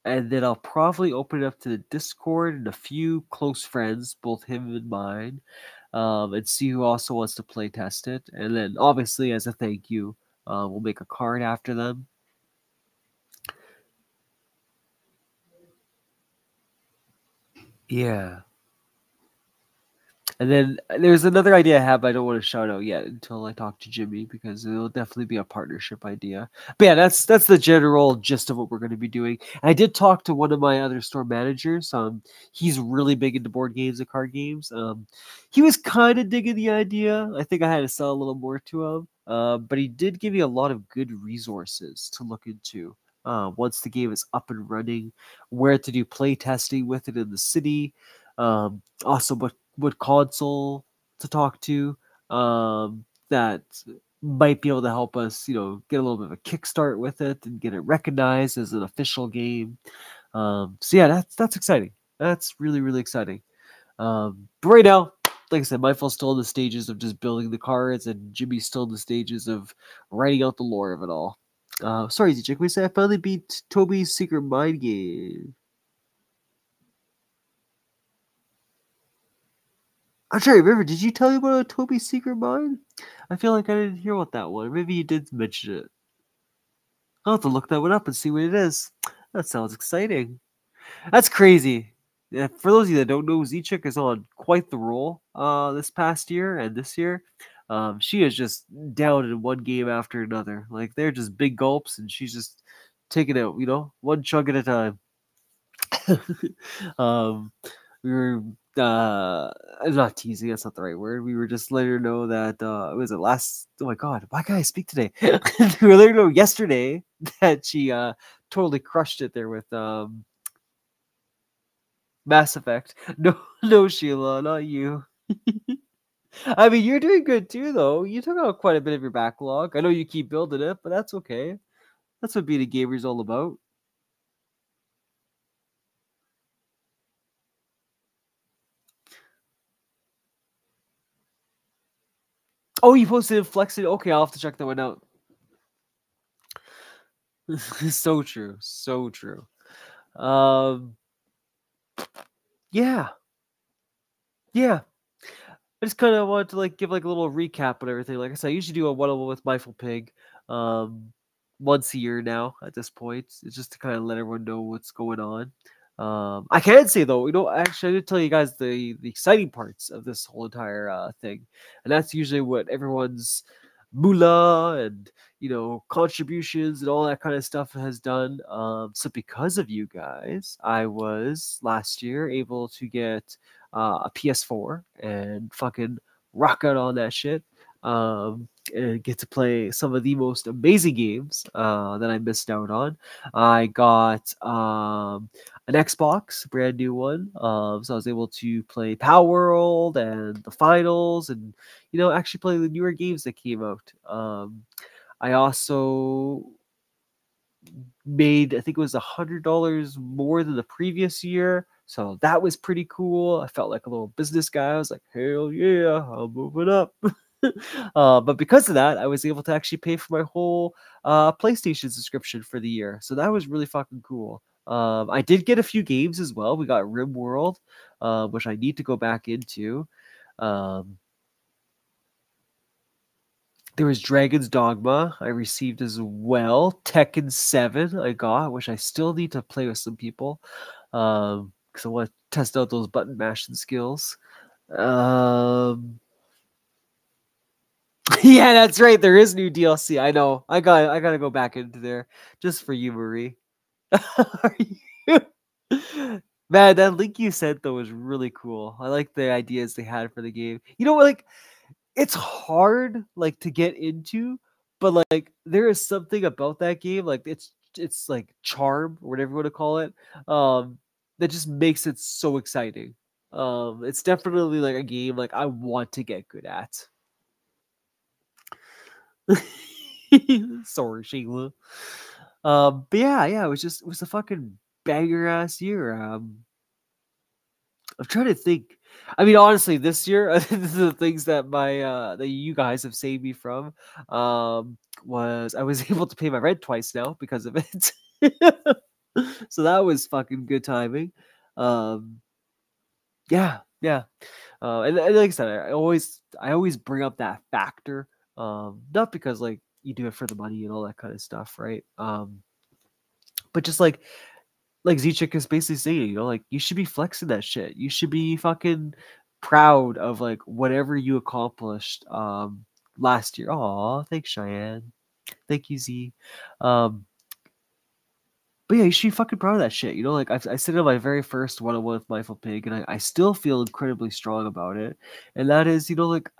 and then I'll probably open it up to the Discord and a few close friends, both him and mine, and see who also wants to play test it. And then, obviously, as a thank you, we'll make a card after them. Yeah. And then there's another idea I have, but I don't want to shout out yet until I talk to Jimmy because it'll definitely be a partnership idea. But yeah, that's the general gist of what we're going to be doing. I did talk to one of my other store managers. He's really big into board games and card games. He was kind of digging the idea. I think I had to sell a little more to him. But he did give me a lot of good resources to look into. Once the game is up and running, where to do play testing with it in the city. Also, what console to talk to, that might be able to help us, get a little bit of a kickstart with it and get it recognized as an official game. So yeah, that's exciting. That's really, really exciting. But right now, like I said, Mindful's still in the stages of just building the cards, and Jimmy's still in the stages of writing out the lore of it all. Sorry, Z-Chick, we say I finally beat Toby's Secret Mind Game. I'm trying to remember. Did you tell me about a Toby Secret Mine? I feel like I didn't hear about that one. Maybe you did mention it. I'll have to look that one up and see what it is. That sounds exciting. That's crazy. Yeah, for those of you that don't know, Z-Chick is on quite the roll this past year and this year. She is just down in one game after another. Like, they're just big gulps, and she's just taking it, one chug at a time. um, we were not teasing, that's not the right word. We were just letting her know that was it last oh my god, why can't I speak today? We were letting her know yesterday that she totally crushed it there with Mass Effect. No, no, Sheila, not you. I mean, you're doing good too, though. You took out quite a bit of your backlog. I know you keep building it, but that's okay. That's what being a gamer is all about. Oh, you posted Flexing. Okay, I'll have to check that one out. So true. So true. Um, yeah. Yeah. I just kind of wanted to like give like a little recap and everything. Like I said, I usually do a one-on-one with Mindful Pig, um, once a year now. At this point, it's just to kind of let everyone know what's going on. I can say though, actually, I did tell you guys the exciting parts of this whole entire thing, and that's usually what everyone's moolah and contributions and all that kind of stuff has done. So because of you guys, I was last year able to get a PS4 and fucking rock out on that shit. And get to play some of the most amazing games that I missed out on. I got an Xbox, brand new one. So I was able to play Power World and the finals, and actually play the newer games that came out. I also made, I think it was $100 more than the previous year. So that was pretty cool. I felt like a little business guy. I was like, hell yeah, I'm moving up. But because of that, I was able to actually pay for my whole PlayStation subscription for the year. So that was really fucking cool. I did get a few games as well. We got Rim World, which I need to go back into. Um, there was Dragon's Dogma I received as well. Tekken 7 I got, which I still need to play with some people. Because I want to test out those button mashing skills. Um, yeah, that's right. There is new DLC. I know. I gotta go back into there just for you, Marie. Are you? Man, that link you sent though was really cool. I like the ideas they had for the game. Like it's hard like to get into, but like there is something about that game, like it's like charm or whatever you want to call it, that just makes it so exciting. It's definitely like a game like I want to get good at. Sorry, Sheila. But yeah, it was a fucking banger ass year. I'm trying to think. I mean, honestly, this year, the things that that you guys have saved me from, was I was able to pay my rent twice now because of it. So that was fucking good timing. Um, yeah, yeah. And like I said, I always bring up that factor, not because like you do it for the money and all that kind of stuff, right? But just like Z-Chick is basically saying, like you should be flexing that shit. You should be fucking proud of like whatever you accomplished last year. Aw, thanks, Cheyenne. Thank you, Z. Um, but yeah, you should be fucking proud of that shit. Like I said on my very first one-on-one with Mindful Pig, and I still feel incredibly strong about it. And that is, like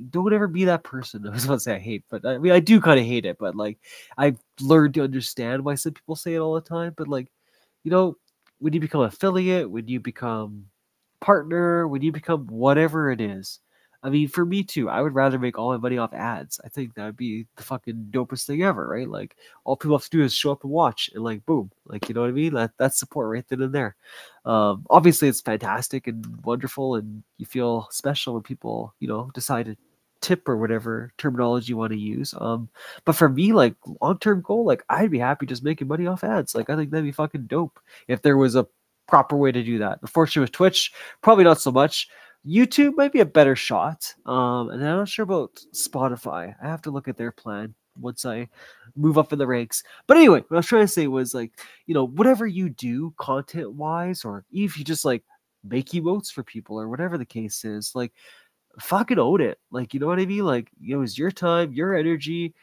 don't ever be that person. I was about to say I hate, but I mean I do kind of hate it. But like I've learned to understand why some people say it all the time. But like you know, when you become affiliate, when you become partner, when you become whatever it is. I mean, for me too, I would rather make all my money off ads. I think that would be the fucking dopest thing ever, right? Like all people have to do is show up and watch, and like boom, like you know what I mean? That's support right then and there. Obviously, it's fantastic and wonderful, and you feel special when people decide to tip or whatever terminology you want to use. But for me, like long term goal, like I'd be happy just making money off ads. Like I think that'd be fucking dope if there was a proper way to do that. Unfortunately, with Twitch, probably not so much. YouTube might be a better shot. And I'm not sure about Spotify. I have to look at their plan once I move up in the ranks. But anyway, what I was trying to say was like, whatever you do content wise, or if you just like make emotes for people or whatever the case is, like fucking own it. Like, you know what I mean? Like, it's your time, your energy.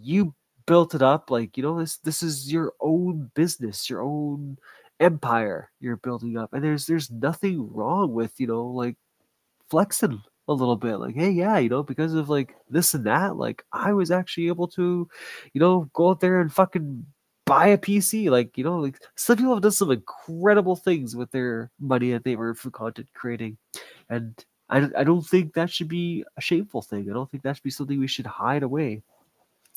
You built it up. Like, this is your own business, your own empire you're building up. And there's nothing wrong with, like flexing a little bit. Like, hey, yeah, because of like this and that, like I was actually able to, go out there and fucking buy a PC. Like, like some people have done some incredible things with their money that they've earned from content creating. And I don't think that should be a shameful thing. I don't think that should be something we should hide away.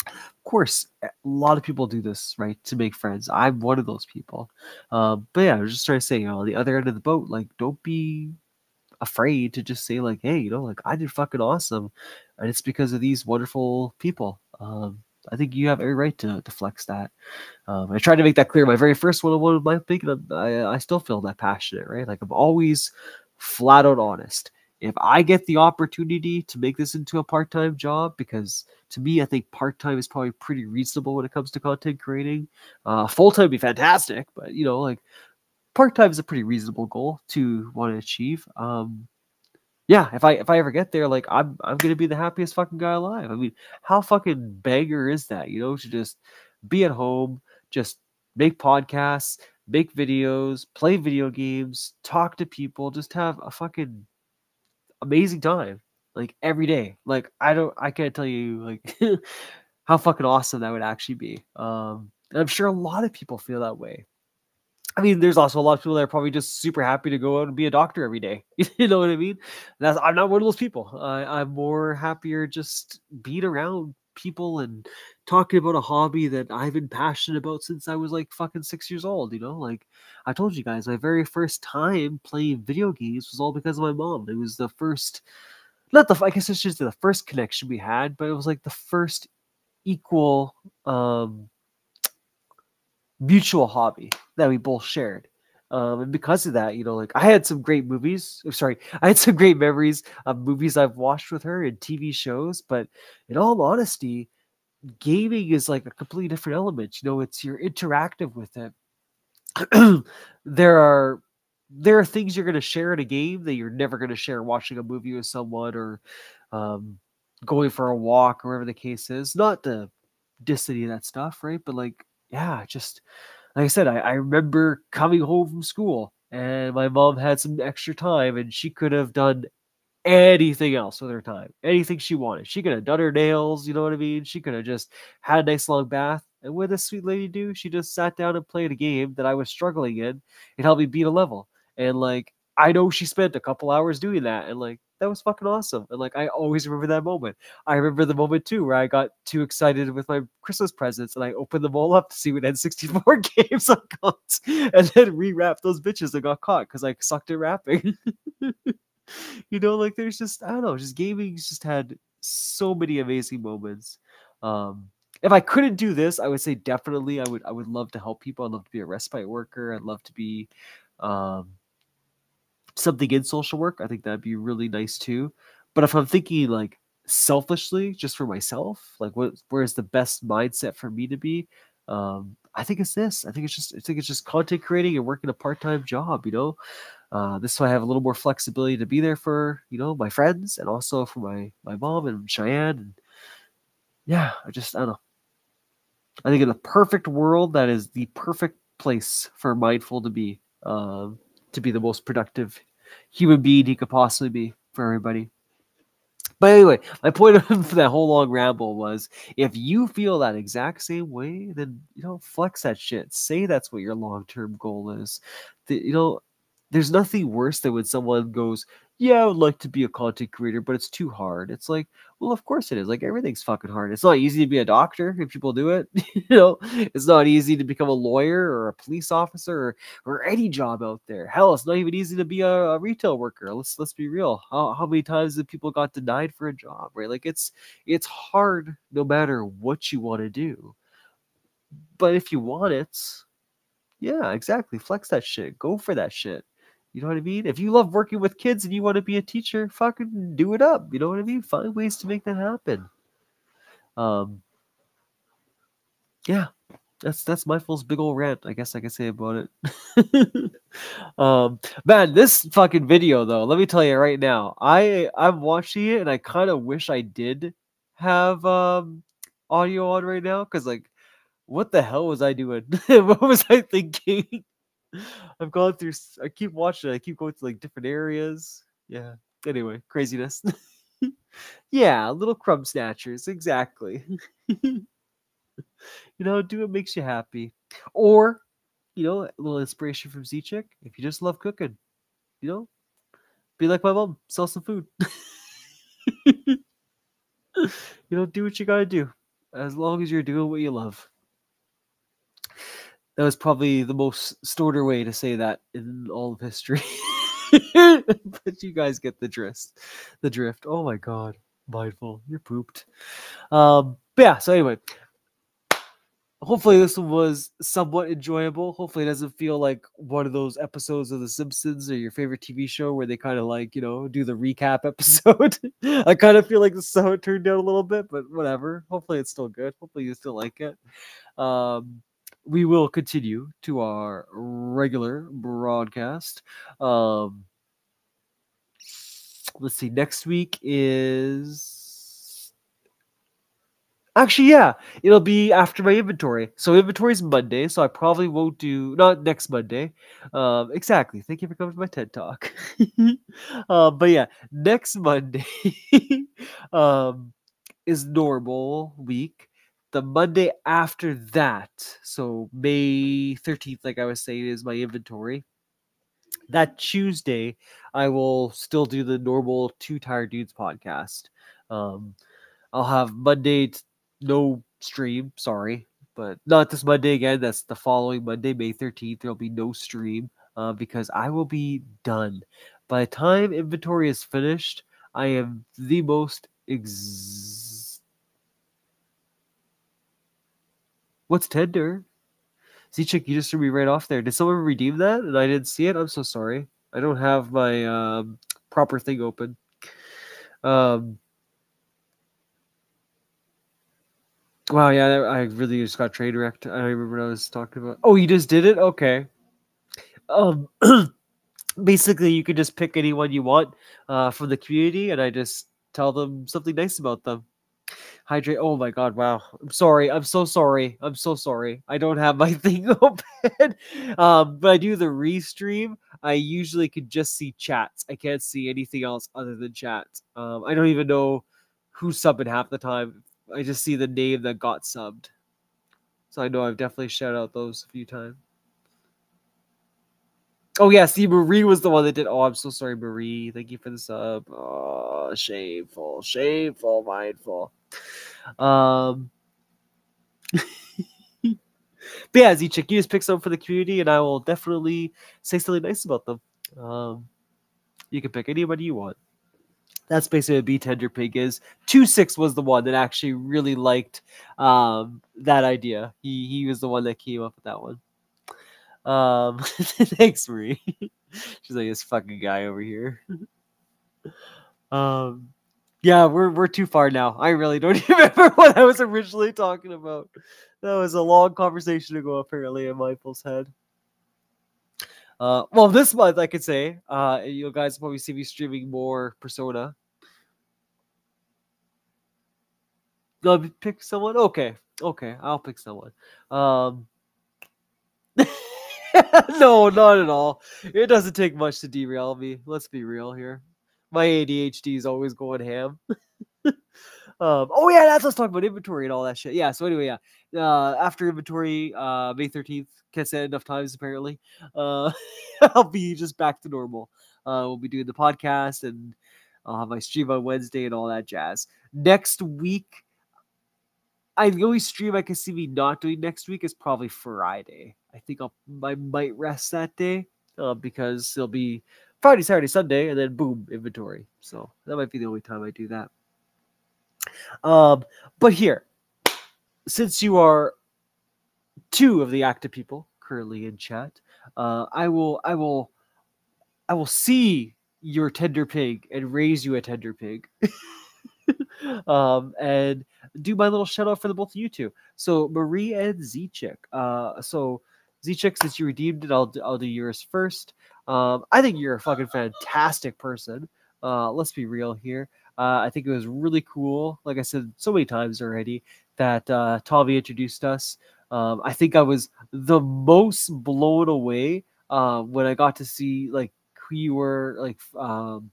Of course, a lot of people do this, right, to make friends. I'm one of those people. But yeah, I was just trying to say, on the other end of the boat, like, don't be afraid to just say, like, hey, like, I did fucking awesome, and it's because of these wonderful people. I think you have every right to flex that. I tried to make that clear. My very first one-on-one with Mike Big, and I still feel that passionate, right? Like, I'm always flat out honest. If I get the opportunity to make this into a part-time job, because to me, I think part-time is probably pretty reasonable when it comes to content creating. Full-time would be fantastic, but like part-time is a pretty reasonable goal to want to achieve. Yeah, if I ever get there, like I'm gonna be the happiest fucking guy alive. I mean, how fucking banger is that? To just be at home, just make podcasts, make videos, play video games, talk to people, just have a fucking amazing time, like every day. Like I can't tell you like how fucking awesome that would actually be. And I'm sure a lot of people feel that way. I mean, there's also a lot of people that are probably just super happy to go out and be a doctor every day. You know what I mean? I'm not one of those people. I'm more happier just being around people and talking about a hobby that I've been passionate about since I was like fucking 6 years old. Like I told you guys, my very first time playing video games was all because of my mom. It was the first, not the, I guess it's just the first connection we had, but it was like the first equal, mutual hobby that we both shared. And because of that, like I had some great movies. Sorry, I had some great memories of movies I've watched with her and TV shows. But in all honesty, gaming is like a completely different element. It's you're interactive with it. there are there are things you're going to share in a game that you're never going to share watching a movie with someone or um, going for a walk or whatever the case is. Not to diss any of that stuff, right? But like, yeah, just like I said, I remember coming home from school and my mom had some extra time and she could have done anything else with her time, anything she wanted. She could have done her nails, you know what I mean? She could have just had a nice long bath. And what did this sweet lady do? She just sat down and played a game that I was struggling in and helped me beat a level. And like, I know she spent a couple hours doing that. And like, that was fucking awesome. And like, I always remember that moment. I remember the moment too where I got too excited with my Christmas presents and I opened them all up to see what N64 games I got and then rewrapped those bitches that got caught because I sucked at wrapping. Like there's just, I don't know, just gaming's just had so many amazing moments. Um, if I couldn't do this, I would say definitely I would love to help people. I'd love to be a respite worker. I'd love to be um, something in social work. I think that'd be really nice too. But if I'm thinking like selfishly, just for myself, like where's the best mindset for me to be? I think it's this. I think it's just content creating and working a part-time job. This way I have a little more flexibility to be there for, my friends and also for my mom and Cheyenne. And yeah, I don't know. I think in the perfect world, that is the perfect place for Mindful to be the most productive human being he could possibly be for everybody. But anyway, my point of that whole long ramble was if you feel that exact same way, then flex that shit. Say that's what your long-term goal is. There's nothing worse than when someone goes, "Yeah, I would like to be a content creator, but it's too hard." It's like, well, of course it is. Like everything's fucking hard. It's not easy to be a doctor if people do it. It's not easy to become a lawyer or a police officer or any job out there. Hell, it's not even easy to be a retail worker. Let's be real. How many times have people got denied for a job, right? Like it's hard no matter what you want to do. But if you want it, yeah, exactly. Flex that shit. Go for that shit. You know what I mean? If you love working with kids and you want to be a teacher, fucking do it up. You know what I mean? Find ways to make that happen. Um, yeah, that's my full big old rant. I guess I can say about it. Man, this fucking video though, let me tell you right now, I'm watching it and I kind of wish I did have audio on right now because like, what the hell was I doing? What was I thinking? I've gone through. I keep watching. I keep going to like different areas. Yeah. Anyway, craziness. Yeah, little crumb snatchers. Exactly. Do what makes you happy. Or, a little inspiration from Z-Chick. If you just love cooking, you know, be like my mom, sell some food. Do what you gotta do. As long as you're doing what you love. That was probably the most stoner way to say that in all of history. But you guys get the drift. The drift. Oh my god. Mindful. You're pooped. But yeah, so anyway, hopefully this one was somewhat enjoyable. Hopefully it doesn't feel like one of those episodes of The Simpsons or your favorite TV show where they kind of like, do the recap episode. I kind of feel like this is how it turned out a little bit, but whatever. Hopefully it's still good. Hopefully you still like it. We will continue to our regular broadcast. Let's see. Next week is actually, yeah, it'll be after my inventory. So inventory is Monday, so I probably won't do not next Monday. Exactly. Thank you for coming to my TED Talk. But yeah, next Monday is normal week. The Monday after that, so May 13th, like I was saying, is my inventory. That Tuesday, I will still do the normal Two Tired Dudes podcast. Um, I'll have Monday, no stream, sorry, but not this Monday again. That's the following Monday, May 13th. There'll be no stream because I will be done. By the time inventory is finished, I am the most What's tender? Z-Chick, you just threw me right off there. Did someone redeem that and I didn't see it? I'm so sorry. I don't have my proper thing open. Wow, yeah, I really just got train wrecked. I don't remember what I was talking about. Oh, you just did it? Okay. Um, basically, you can just pick anyone you want from the community, and I just tell them something nice about them. Hydrate. Oh my god, wow. I'm sorry. I'm so sorry. I'm so sorry. I don't have my thing open. But I do the restream. I usually can just see chats. I can't see anything else other than chats. I don't even know who's subbing half the time. I just see the name that got subbed. So I know I've definitely shouted out those a few times. Oh yeah, see, Marie was the one that did. Oh, I'm so sorry, Marie. Thank you for the sub. Oh, shameful, shameful, mindful. But yeah, Z-Chick, you just pick some for the community, and I will definitely say something nice about them. You can pick anybody you want. That's basically what B Tender Pig is. 2-6 was the one that actually really liked that idea. He was the one that came up with that one. Thanks, Marie. She's like this fucking guy over here. Yeah, we're too far now. I really don't even remember what I was originally talking about. That was a long conversation ago, apparently, in Mindful's head. Well, this month I could say, you guys probably see me streaming more Persona. Pick someone. Okay, I'll pick someone. No, not at all. It doesn't take much to derail me. Let's be real here. My ADHD is always going ham. Oh yeah, that's let's talk about inventory and all that shit. Yeah. So anyway, yeah. After inventory, May 13th. Can't say it enough times apparently. I'll be just back to normal. We'll be doing the podcast and I'll have my stream on Wednesday and all that jazz. Next week, the only stream I can see me not doing next week is probably Friday. I think I might rest that day because it'll be Friday, Saturday, Sunday, and then boom, inventory. So that might be the only time I do that. But here, since you are two of the active people currently in chat, I will see your tender pig and raise you a tender pig. And do my little shout out for the both of you two. So Marie and Z-Chick. So Z-Chick, since you redeemed it, I'll do yours first. I think you're a fucking fantastic person. Let's be real here. I think it was really cool. Like I said so many times already, that Tavi introduced us. I think I was the most blown away when I got to see like who you were, like when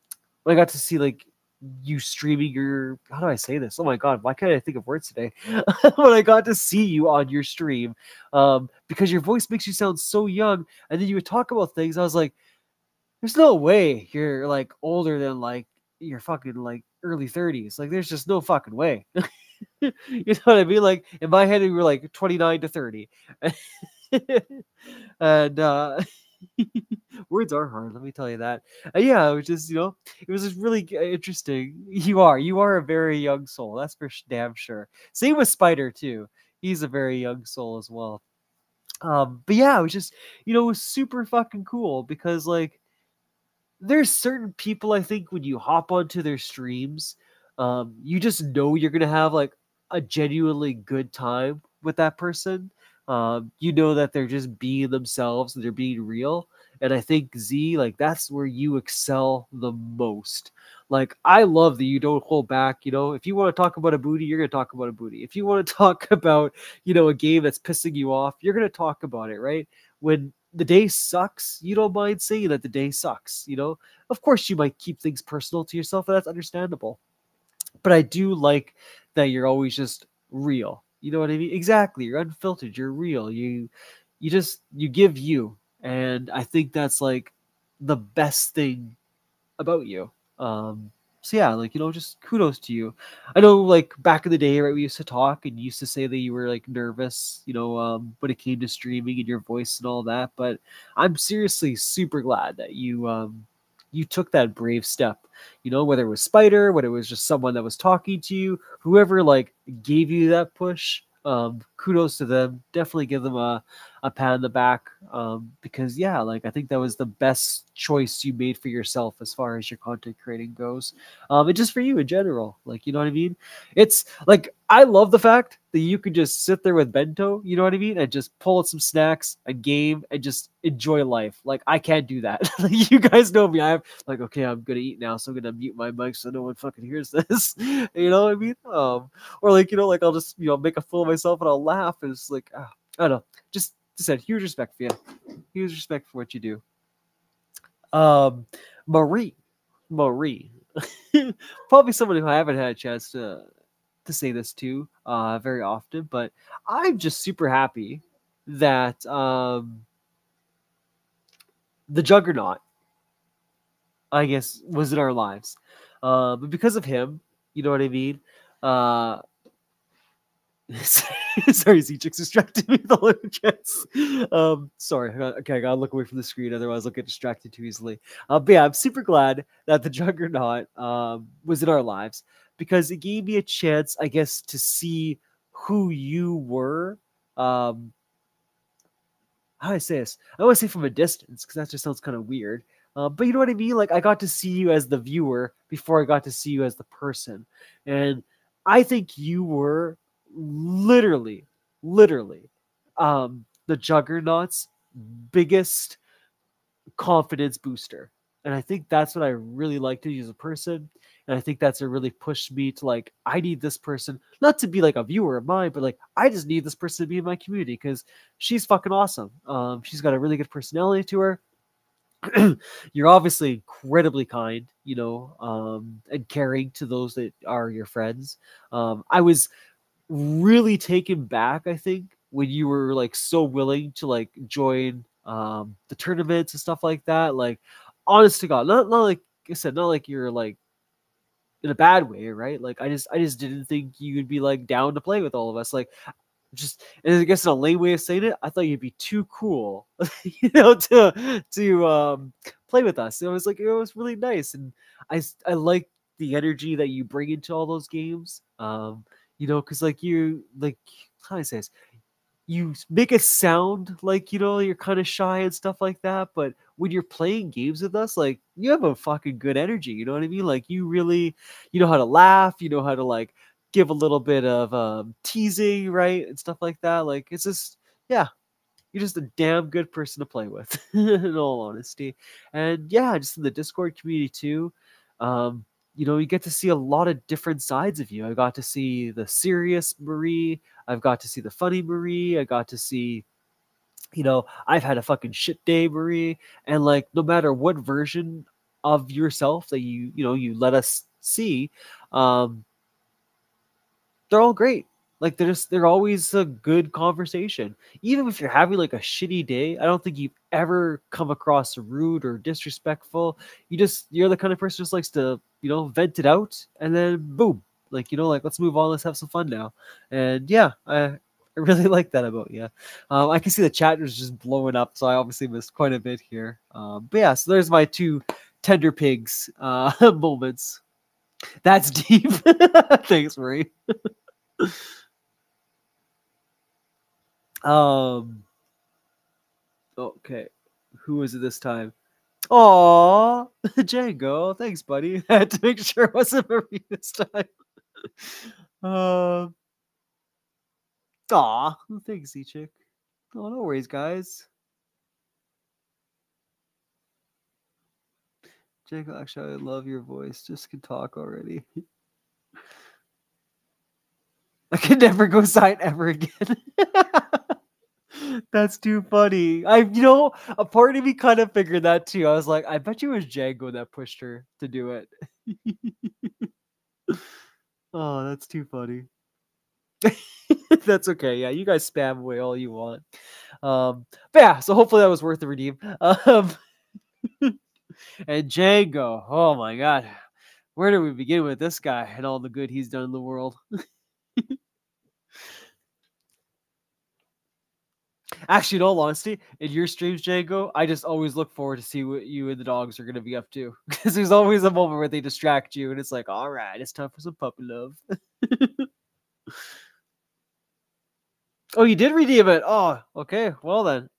I got to see like you streaming your, how do I say this? Oh my god, why can't I think of words today? When I got to see you on your stream, because your voice makes you sound so young, and then you would talk about things. I was like, there's no way you're like older than like you're fucking like early 30s. Like there's just no fucking way. You know what I mean? Like in my head, we were like 29 to 30. And words are hard, let me tell you that. Yeah, it was just, it was just really interesting. You are a very young soul, that's for damn sure. Same with Spider too. He's a very young soul as well. But yeah, it was just, it was super fucking cool because like there's certain people, I think, when you hop onto their streams, you just know you're gonna have like a genuinely good time with that person. You know that they're just being themselves and they're being real. And I think Z, like that's where you excel the most. Like I love that you don't hold back. If you want to talk about a booty, you're gonna talk about a booty. If you want to talk about, a game that's pissing you off, you're gonna talk about it, right? When the day sucks, you don't mind saying that the day sucks. Of course, you might keep things personal to yourself, and that's understandable. But I do like that you're always just real. You know what I mean? Exactly. You're unfiltered. You're real. You give you, and I think that's like the best thing about you. So yeah, like just kudos to you. I know, like back in the day, right? We used to talk, and you used to say that you were like nervous, when it came to streaming and your voice and all that. But I'm seriously super glad that you took that brave step. Whether it was Spider, whether it was just someone that was talking to you, whoever like gave you that push. Kudos to them. Definitely give them a pat on the back, because yeah, like I think that was the best choice you made for yourself as far as your content creating goes, and just for you in general. Like, you know what I mean? It's like I love the fact that you could just sit there with bento, you know what I mean, and just pull out some snacks, a game, and just enjoy life. Like I can't do that. Like, you guys know me. I'm like, okay, I'm gonna eat now, so I'm gonna mute my mic so no one fucking hears this. You know what I mean? Or like, like I'll just make a fool of myself and I'll laugh, and it's like, I don't know. Just said huge respect for you. Huge respect for what you do. Um, Marie, probably someone who I haven't had a chance to say this to very often, but I'm just super happy that the Juggernaut, I guess, was in our lives. But because of him, you know what I mean? Uh, Sorry, Z-Chicks distracted me with the little chats. Sorry. Okay, I gotta look away from the screen, otherwise I'll get distracted too easily. But yeah, I'm super glad that the Juggernaut was in our lives because it gave me a chance, I guess, to see who you were. Um, how do I say this? I want to say from a distance because that just sounds kind of weird. But you know what I mean? Like I got to see you as the viewer before I got to see you as the person, and I think you were literally, the Juggernaut's biggest confidence booster. And I think that's what I really liked to you as a person. And I think that's what really pushed me to like, I need this person, not to be like a viewer of mine, but like, I just need this person to be in my community because she's fucking awesome. She's got a really good personality to her. You're obviously incredibly kind, and caring to those that are your friends. I was really taken back, I think, when you were like so willing to like join the tournaments and stuff like that. Like, honest to God, not like I said, not like you're like in a bad way, right? Like I just didn't think you would be like down to play with all of us. Like, just, and I guess in a lame way of saying it, I thought you'd be too cool, to play with us. It was like it was really nice, and I like the energy that you bring into all those games. Because like you like, how do I say this? You make it sound like you're kind of shy and stuff like that, but when you're playing games with us, like you have a fucking good energy. You know what I mean? Like you really, you know how to laugh. You know how to like give a little bit of teasing, right, and stuff like that. Like it's just, yeah, you're just a damn good person to play with, in all honesty. And yeah, just in the Discord community too. You get to see a lot of different sides of you. I got to see the serious Marie. I've got to see the funny Marie. I got to see, I've had a fucking shit day, Marie. And like, no matter what version of yourself that you let us see, um, they're all great. Like they're always a good conversation. Even if you're having like a shitty day, I don't think you've ever come across rude or disrespectful. You're the kind of person who just likes to, vent it out and then boom. Like, like let's move on, let's have some fun now. And yeah, I really like that about you. I can see the chat was just blowing up, so I obviously missed quite a bit here. But yeah, so there's my two tender pigs moments. That's deep. Thanks, Marie. Um. Okay. Who is it this time? Aw, Django. Thanks, buddy. I had to make sure it wasn't Marie this time. Um. Aw, thanks, E-Chick. Oh, no worries, guys. Django, actually, I love your voice. Just can talk already. I can never go sign ever again. That's too funny. A part of me kind of figured that too. I was like, I bet you it was Django that pushed her to do it. Oh, that's too funny. That's okay. Yeah, you guys spam away all you want. But yeah, so hopefully that was worth the redeem. And Django, oh my god, where do we begin with this guy and all the good he's done in the world? Actually, in all honesty, in your streams, Django, I just always look forward to see what you and the dogs are gonna be up to, because there's always a moment where they distract you, and it's like, all right, it's time for some puppy love. Oh, you did redeem it. Oh, okay. Well then,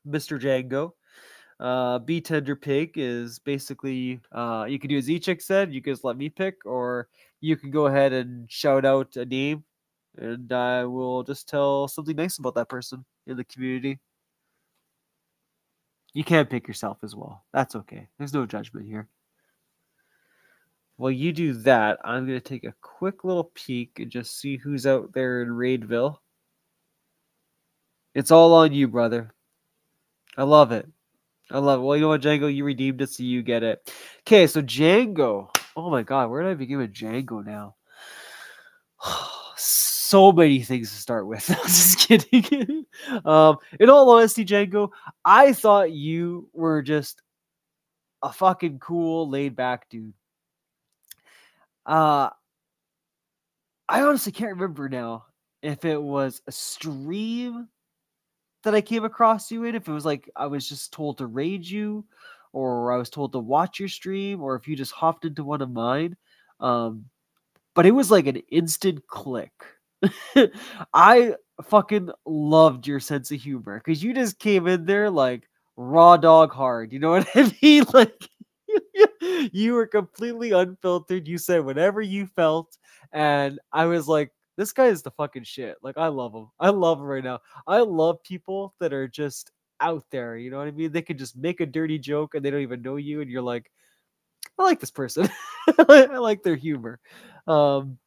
Mr. Django. B Tender Pig is basically you can do as Echick said, you can just let me pick, or you can go ahead and shout out a name and I will just tell something nice about that person in the community. You can pick yourself as well. That's okay. There's no judgment here. While you do that, I'm going to take a quick little peek and just see who's out there in Raidville. It's all on you, brother. I love it. I love it. Well, you know what, Django? You redeemed it, so you get it. Okay, so Django. Oh my god, where did I begin with Django now? So many things to start with. I'm just kidding. In all honesty, Django, I thought you were just a fucking cool, laid back dude. I honestly can't remember now if it was a stream that I came across you in, if it was like I was just told to raid you, or I was told to watch your stream, or if you just hopped into one of mine. But it was like an instant click. I fucking loved your sense of humor because you just came in there like raw dog hard. You know what I mean? Like you were completely unfiltered. You said whatever you felt, and I was like, this guy is the fucking shit. Like I love him. I love him right now. I love people that are just out there. You know what I mean? They could just make a dirty joke and they don't even know you, and you're like, I like this person. I like their humor. Um,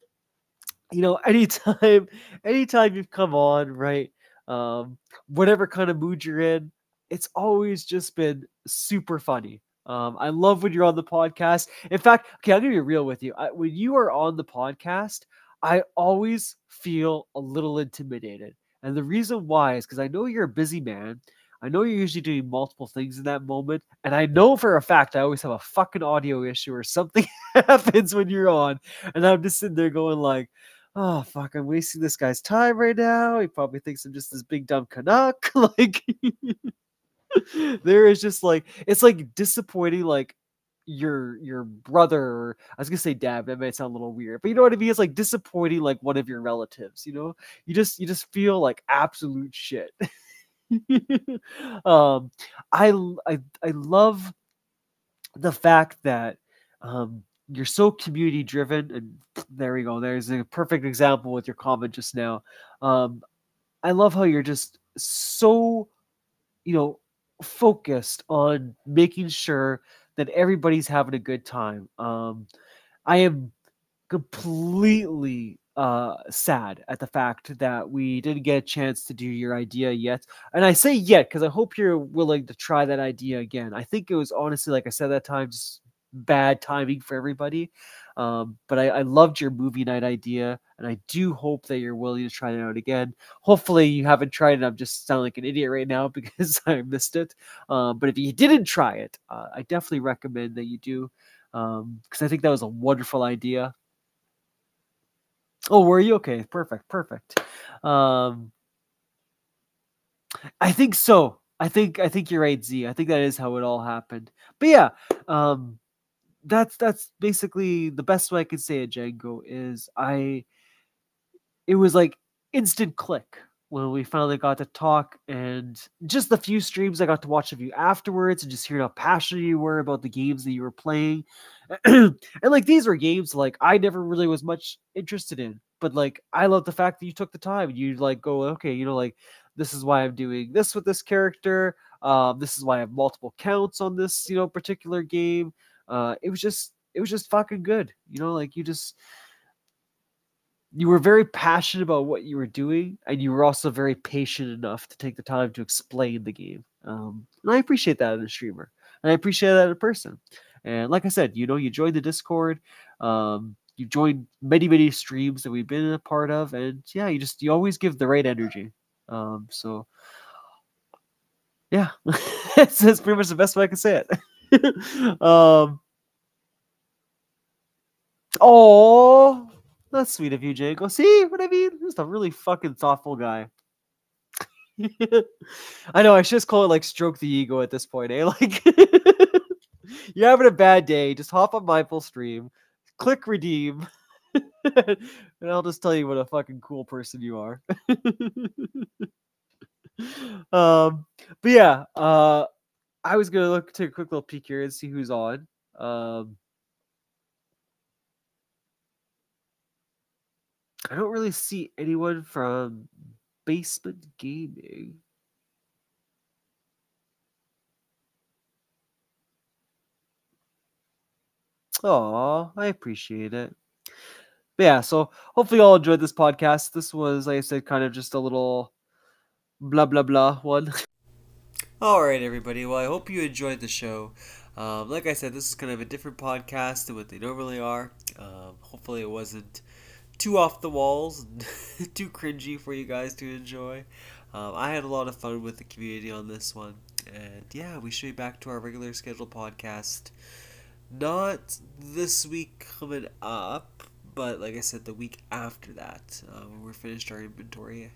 anytime you've come on, right? Um, whatever kind of mood you're in, it's always just been super funny. I love when you're on the podcast. In fact, okay, I'm gonna be real with you. When you are on the podcast, I always feel a little intimidated, and the reason why is because I know you're a busy man. I know you're usually doing multiple things in that moment, and I know for a fact I always have a fucking audio issue or something happens when you're on, and I'm just sitting there going like, oh fuck, I'm wasting this guy's time right now. He probably thinks I'm just this big dumb Canuck. Like there is just like it's like disappointing like your brother, or I was gonna say dad, that might sound a little weird, but you know what I mean? It's like disappointing like one of your relatives, you know? You just feel like absolute shit. um I love the fact that you're so community driven, and there we go, there's a perfect example with your comment just now. I love how you're just so focused on making sure that everybody's having a good time. I am completely sad at the fact that we didn't get a chance to do your idea yet. And I say yet because I hope you're willing to try that idea again. I think it was honestly, like I said that time, just bad timing for everybody. But I loved your movie night idea, and I do hope that you're willing to try it out again. Hopefully, you haven't tried it. I'm just sounding like an idiot right now because I missed it. But if you didn't try it, I definitely recommend that you do, because I think that was a wonderful idea. Oh, were you okay? Perfect, perfect. Um, I think so. I think you're right, Z. I think that is how it all happened. But yeah, um, that's basically the best way I could say it. Django is it was like instant click when we finally got to talk, and just the few streams I got to watch of you afterwards and just hearing how passionate you were about the games that you were playing. And like these were games like I never really was much interested in, but like I love the fact that you took the time and you like go, okay, like this is why I'm doing this with this character. This is why I have multiple counts on this, particular game. It was just fucking good. Like you were very passionate about what you were doing, and you were also very patient enough to take the time to explain the game. And I appreciate that in a streamer, and I appreciate that in a person. And like I said, you joined the Discord. You joined many, many streams that we've been a part of, and yeah, you always give the right energy. So yeah, that's pretty much the best way I can say it. Oh, that's sweet of you, Jago. See what I mean? Just a really fucking thoughtful guy. I know. I should just call it like stroke the ego at this point, eh? Like you're having a bad day, just hop on Mindful Stream, click redeem, and I'll just tell you what a fucking cool person you are. um, but yeah, I was gonna take a quick little peek here and see who's on. I don't really see anyone from Basement Gaming. Aw, I appreciate it. But yeah, so hopefully you all enjoyed this podcast. This was, like I said, kind of just a little blah blah blah one. All right, everybody. Well, I hope you enjoyed the show. Like I said, this is kind of a different podcast than what they normally are. Hopefully, it wasn't too off the walls, and too cringy for you guys to enjoy. I had a lot of fun with the community on this one, and yeah, we should be back to our regular scheduled podcast. Not this week coming up, but like I said, the week after that, when we're finished our inventory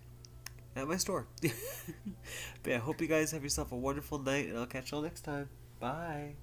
at my store. But yeah, I hope you guys have yourself a wonderful night, and I'll catch y'all next time. Bye.